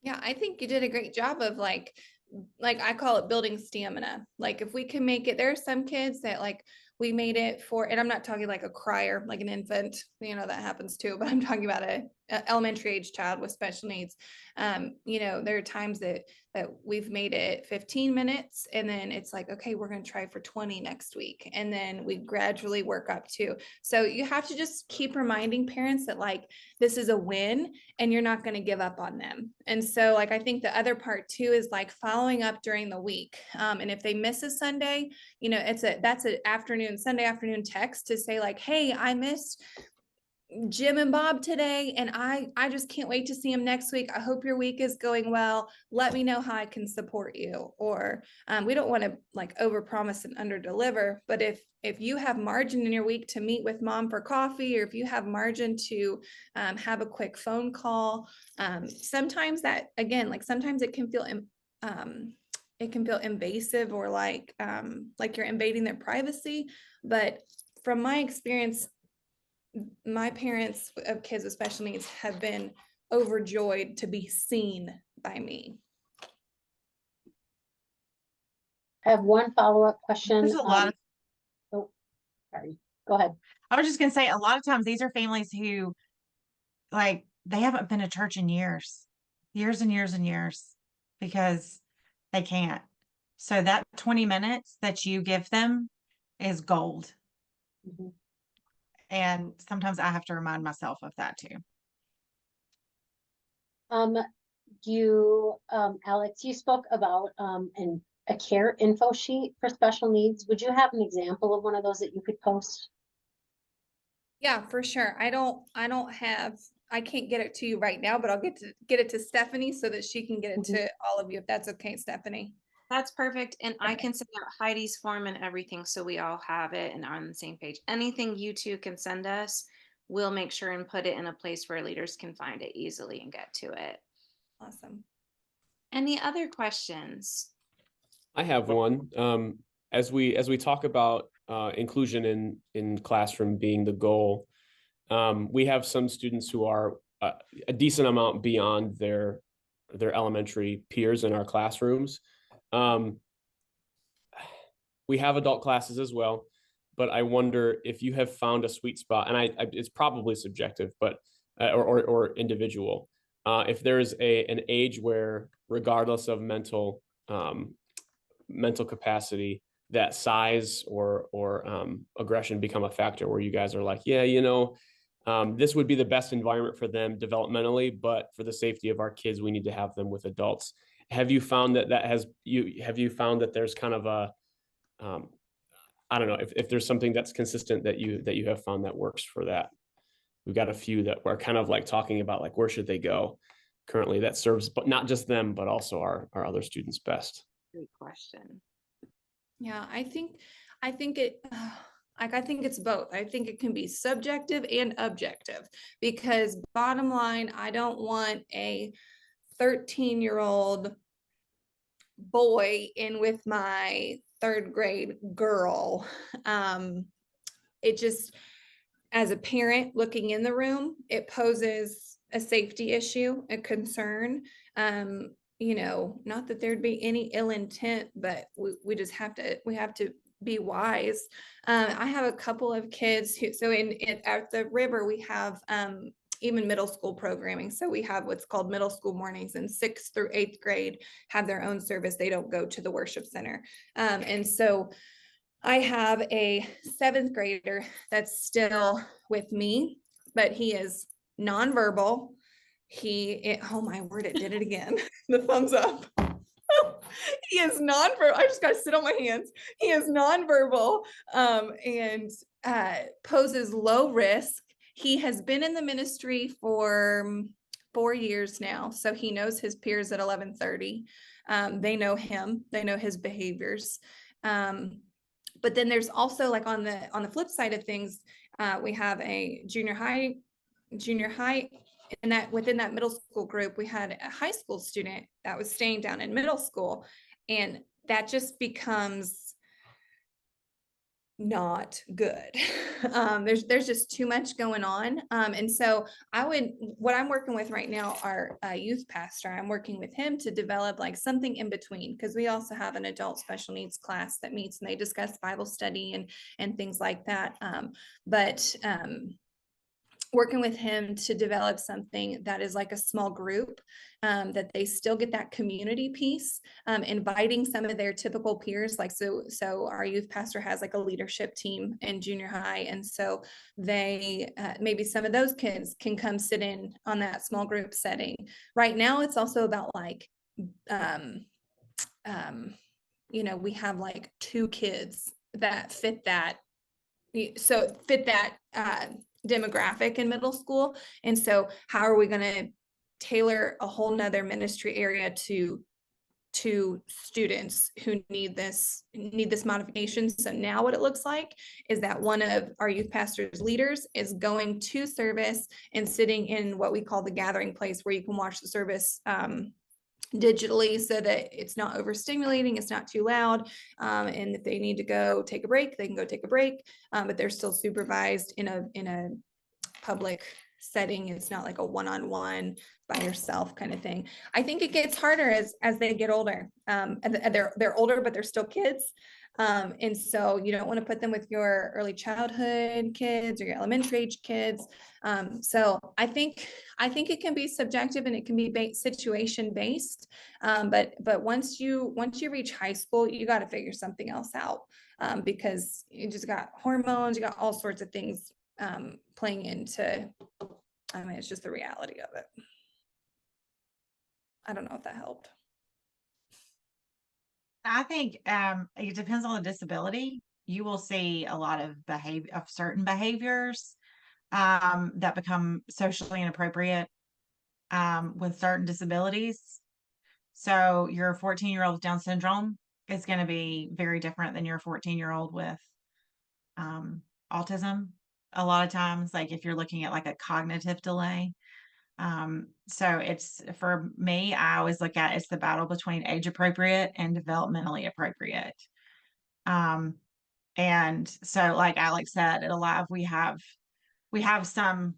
Yeah, I think you did a great job of like I call it building stamina. Like if we can make it, there are some kids that like we made it for, and I'm not talking like a crier, like an infant, that happens too, but I'm talking about a elementary age child with special needs. There are times that we've made it 15 minutes and then it's like, okay, we're going to try for 20 next week. And then we gradually work up to. So you have to just keep reminding parents that like, this is a win and you're not going to give up on them. And so like, I think the other part too is like following up during the week. And if they miss a Sunday, that's an Sunday afternoon text to say like, hey, I missed Jim and Bob today, and I just can't wait to see him next week. I hope your week is going well. Let me know how I can support you. Or we don't want to like overpromise and underdeliver, but if you have margin in your week to meet with mom for coffee, or if you have margin to have a quick phone call, sometimes that, again, like sometimes it can feel invasive, or like you're invading their privacy. But from my experience, my parents of kids with special needs have been overjoyed to be seen by me. I have one follow-up question. There's a lot of, oh, sorry, go ahead. I was just going to say, a lot of times these are families who, like, they haven't been to church in years and years and years, because they can't. So that 20 minutes that you give them is gold. Mm-hmm. And sometimes I have to remind myself of that too. Alex, you spoke about a care info sheet for special needs. Would you have an example of one of those that you could post? Yeah, for sure. I can't get it to you right now, but I'll get it to Stephanie so that she can get it to all of you, if that's okay, Stephanie. That's perfect. And I can send out Heidi's form and everything so we all have it and are on the same page. Anything you two can send us, we'll make sure and put it in a place where leaders can find it easily and get to it. Awesome. Any other questions? I have one. As we talk about inclusion in classroom being the goal, we have some students who are a decent amount beyond their elementary peers in our classrooms. We have adult classes as well, but I wonder if you have found a sweet spot, and it's probably subjective, but or individual. If there is an age where, regardless of mental capacity, that size or aggression become a factor where you guys are like, yeah, this would be the best environment for them developmentally, but for the safety of our kids, we need to have them with adults. have you found that have you found that there's kind of a, I don't know if there's something that's consistent that you have found that works for that? We've got a few that we're kind of like talking about, like, where should they go currently that serves, but not just them, but also our other students best. Great question. Yeah, I think it, like, I think it's both. I think it can be subjective and objective, because bottom line, I don't want a 13-year-old boy in with my third grade girl. It just, as a parent looking in the room, it poses a safety issue, a concern. Not that there'd be any ill intent, but we just have to be wise. I have a couple of kids who, so at the river, we have even middle school programming. So we have what's called middle school mornings, and 6th through 8th grade have their own service. They don't go to the worship center. And so I have a 7th grader that's still with me, but he is nonverbal. Oh my word, it did it again. The thumbs up. He is nonverbal. I just got to sit on my hands. He is nonverbal, and poses low risk. He has been in the ministry for 4 years now, so he knows his peers at 11:30. They know him. They know his behaviors. But then there's also, like, on the flip side of things, we have a junior high, and that within that middle school group, we had a high school student that was staying down in middle school, and that just becomes not good. There's just too much going on. And so what I'm working with right now, our youth pastor, I'm working with him to develop like something in between, because we also have an adult special needs class that meets and they discuss Bible study and things like that. But working with him to develop something that is like a small group, that they still get that community piece, inviting some of their typical peers. Like, so our youth pastor has like a leadership team in junior high. And so they, maybe some of those kids can come sit in on that small group setting. Right now, it's also about like, we have like 2 kids that fit that. So fit that, demographic in middle school. And so how are we going to tailor a whole nother ministry area to students who need this modification? So now what it looks like is that one of our youth pastors leaders is going to service and sitting in what we call the gathering place, where you can watch the service digitally, so that it's not overstimulating, it's not too loud, and if they need to go take a break, they can go take a break, but they're still supervised in a public setting. It's not like a one-on-one by yourself kind of thing. I think it gets harder as they get older. And they're older, but they're still kids. And so you don't want to put them with your early childhood kids or your elementary age kids. So I think it can be subjective and it can be situation based. But once you reach high school, you got to figure something else out, because you just got hormones, you got all sorts of things playing into. I mean, it's just the reality of it. I don't know if that helped. I think it depends on the disability. You will see a lot of certain behaviors that become socially inappropriate with certain disabilities. So your 14-year-old with Down syndrome is going to be very different than your 14-year-old with autism. A lot of times, like if you're looking at like a cognitive delay. So it's, for me, I always look at it's the battle between age appropriate and developmentally appropriate. And so like Alex said, at Alive, we have some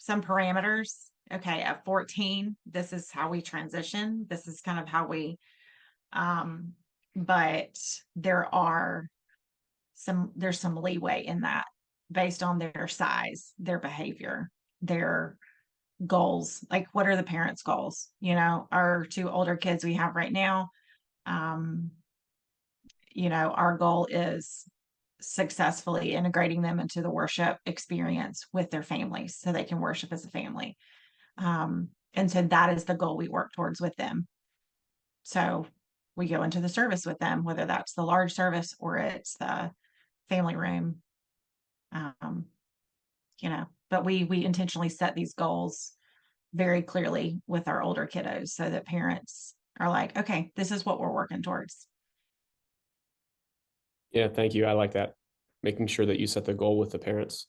parameters. Okay, at 14, this is how we transition. This is kind of how we, but there's some leeway in that based on their size, their behavior, their goals. Like, what are the parents' goals? Our 2 older kids we have right now, our goal is successfully integrating them into the worship experience with their families so they can worship as a family. And so that is the goal we work towards with them. So we go into the service with them, whether that's the large service or it's the family room. But we intentionally set these goals very clearly with our older kiddos so that parents are like, okay, this is what we're working towards. Yeah, thank you. I like that. Making sure that you set the goal with the parents.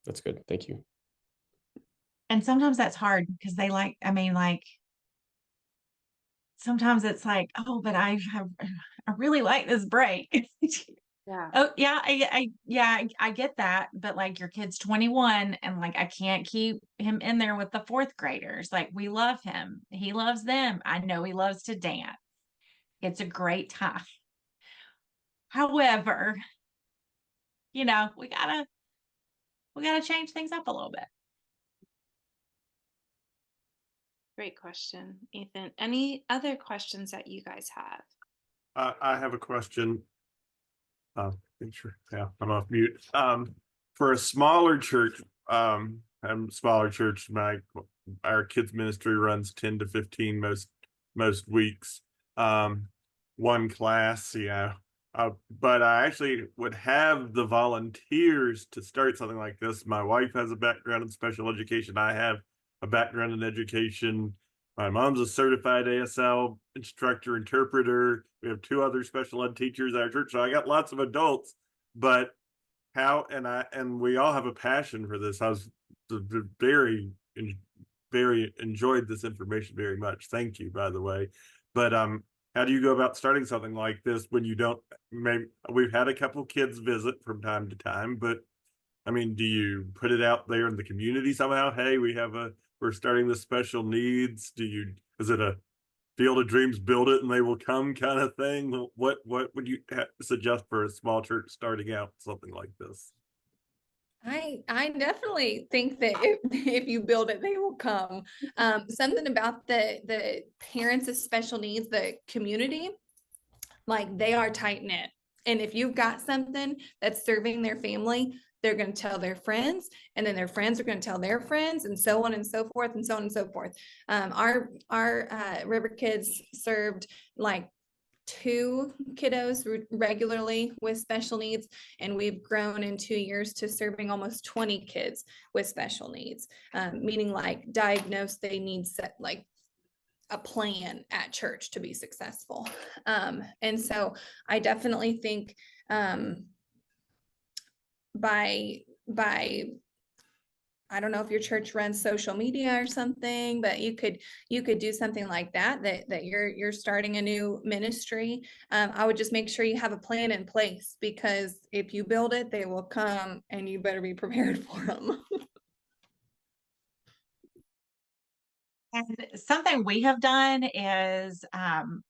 That's good. Thank you. And sometimes that's hard because sometimes it's like, oh, but I really like this break. Yeah. Oh yeah, I get that, but like your kid's 21 and like I can't keep him in there with the fourth graders. Like we love him. He loves them. I know he loves to dance. It's a great time. However, we gotta change things up a little bit. Great question, Ethan. Any other questions that you guys have? I have a question. Sure. Yeah, I'm off mute. For a smaller church, our kids ministry runs 10 to 15 most weeks. One class, yeah. But I actually would have the volunteers to start something like this. My wife has a background in special education. I have a background in education. My mom's a certified ASL instructor, interpreter. We have 2 other special ed teachers at our church. So I got lots of adults, but and we all have a passion for this. I was very, very enjoyed this information very much. Thank you, by the way. But how do you go about starting something like this when you don't, maybe we've had a couple kids visit from time to time, but I mean, do you put it out there in the community somehow? Hey, we're starting this special needs. Is it a Field of Dreams, build it and they will come kind of thing? What would you suggest for a small church starting out something like this? I definitely think that if you build it, they will come. Something about the parents of special needs, the community, like they are tight knit. And if you've got something that's serving their family, they're going to tell their friends, and then their friends are going to tell their friends, and so on and so forth, and so on and so forth. Our River Kids served like 2 kiddos regularly with special needs, and we've grown in 2 years to serving almost 20 kids with special needs, meaning like diagnosed, they need set like a plan at church to be successful. And so I definitely think by I don't know if your church runs social media or something, but you could do something like that you're starting a new ministry. I would just make sure you have a plan in place, because if you build it, they will come, and you better be prepared for them. And something we have done is, I'm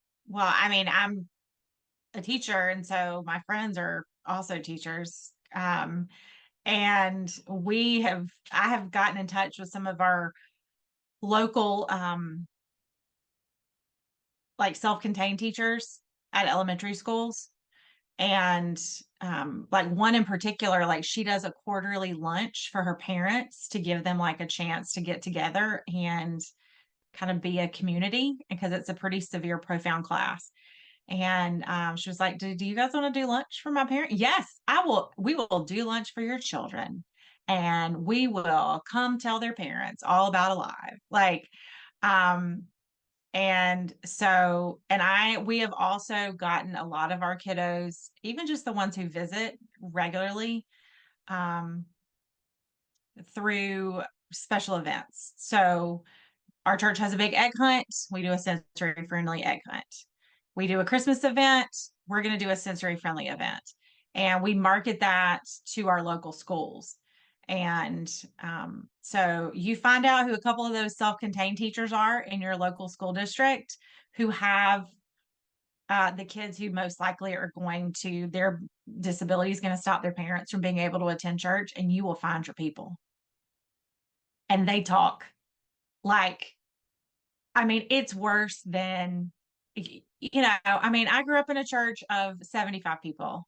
a teacher, and so my friends are also teachers. And I have gotten in touch with some of our local, like self-contained teachers at elementary schools. And like one in particular, like she does a quarterly lunch for her parents to give them like a chance to get together and kind of be a community, because it's a pretty severe, profound class. And she was like, do you guys want to do lunch for my parents? Yes, we will do lunch for your children. And we will come tell their parents all about Alive. Like, we have also gotten a lot of our kiddos, even just the ones who visit regularly, through special events. So our church has a big egg hunt. We do a sensory friendly egg hunt. We do a Christmas event. We're going to do a sensory friendly event. And we market that to our local schools. And so you find out who a couple of those self-contained teachers are in your local school district who have the kids who most likely are their disability is going to stop their parents from being able to attend church, and you will find your people. And they talk like, it's worse than, I grew up in a church of 75 people,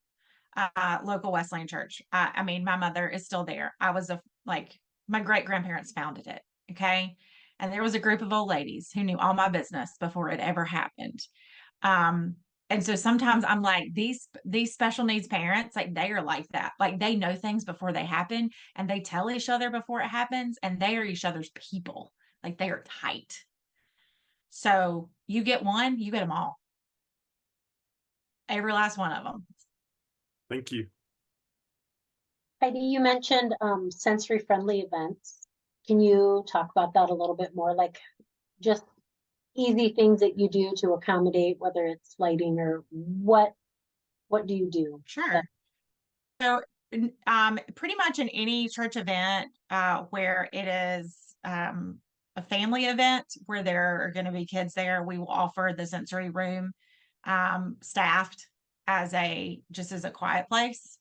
local Wesleyan church. My mother is still there. My great grandparents founded it. Okay. And there was a group of old ladies who knew all my business before it ever happened. Um, and so sometimes I'm like, these special needs parents, like they are like that. Like they know things before they happen and they tell each other before it happens, and they are each other's people. Like they are tight. So you get one, you get them all. Every last one of them. Thank you. Heidi, you mentioned sensory friendly events. Can you talk about that a little bit more? Like just easy things that you do to accommodate, whether it's lighting or what do you do? Sure. So pretty much in any church event where it is a family event where there are going to be kids there, we will offer the sensory room staffed just as a quiet place.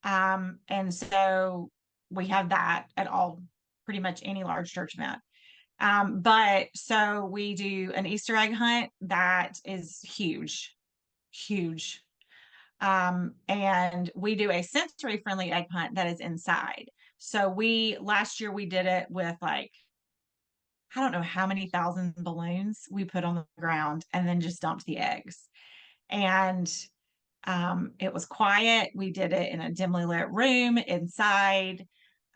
And so we have that at all, pretty much any large church event. But so we do an Easter egg hunt that is huge, huge. And we do a sensory friendly egg hunt that is inside. So last year we did it with like, I don't know how many thousand balloons we put on the ground and then just dumped the eggs. And it was quiet. We did it in a dimly lit room inside.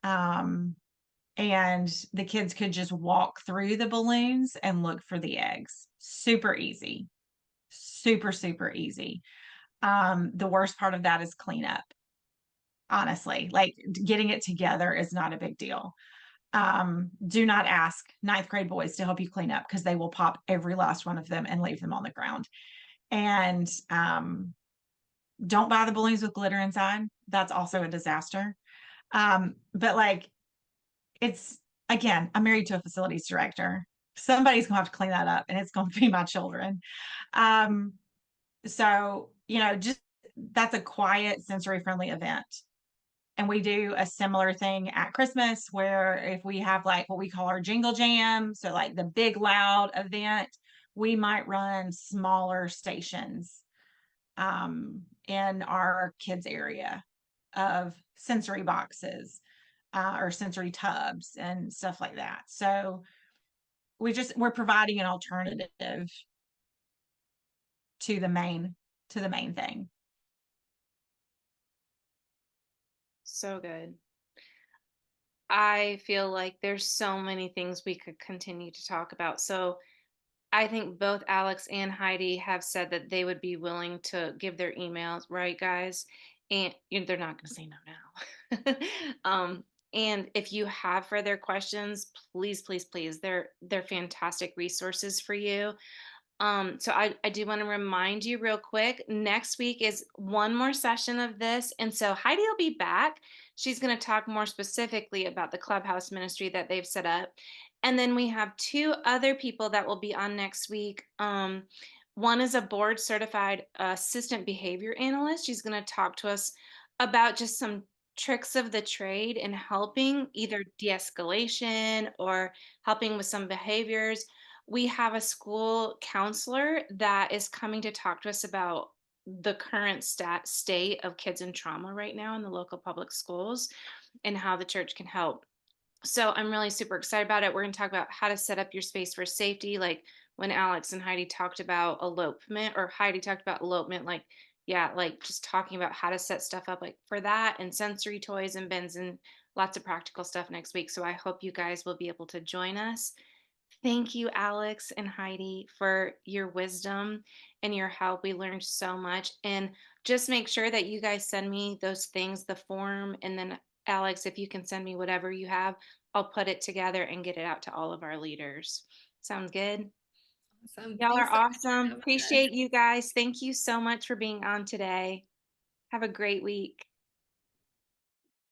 And the kids could just walk through the balloons and look for the eggs. Super easy. Super, super easy. The worst part of that is cleanup. Honestly, like getting it together is not a big deal. Do not ask ninth grade boys to help you clean up because they will pop every last one of them and leave them on the ground. And don't buy the balloons with glitter inside. That's also a disaster. But like it's again, I'm married to a facilities director. Somebody's gonna have to clean that up, and it's gonna be my children. So just that's a quiet, sensory friendly event. And we do a similar thing at Christmas where if we have like what we call our jingle jam, so like the big loud event, we might run smaller stations in our kids area of sensory boxes or sensory tubs and stuff like that. So we're providing an alternative to the main thing. So good. I feel like there's so many things we could continue to talk about. So I think both Alex and Heidi have said that they would be willing to give their emails, right, guys? And they're not going to say no now. And if you have further questions, please, please, please, they're fantastic resources for you. So I do want to remind you real quick, next week is one more session of this. And so Heidi will be back. She's going to talk more specifically about the clubhouse ministry that they've set up. And then we have two other people that will be on next week. One is a board certified assistant behavior analyst. She's going to talk to us about just some tricks of the trade in helping either de-escalation or helping with some behaviors. We have a school counselor that is coming to talk to us about the current state of kids in trauma right now in the local public schools and how the church can help. So I'm really super excited about it. We're going to talk about how to set up your space for safety. Like when Alex and Heidi talked about elopement, or Heidi talked about elopement, like, yeah, like just talking about how to set stuff up like for that, and sensory toys and bins and lots of practical stuff next week. So I hope you guys will be able to join us. Thank you, Alex and Heidi, for your wisdom and your help. We learned so much. And just make sure that you guys send me those things, the form, and then Alex, if you can send me whatever you have, I'll put it together and get it out to all of our leaders. Sounds good? Awesome. Y'all Thanks are so much for awesome. having us. Appreciate you guys. Thank you so much for being on today. Have a great week.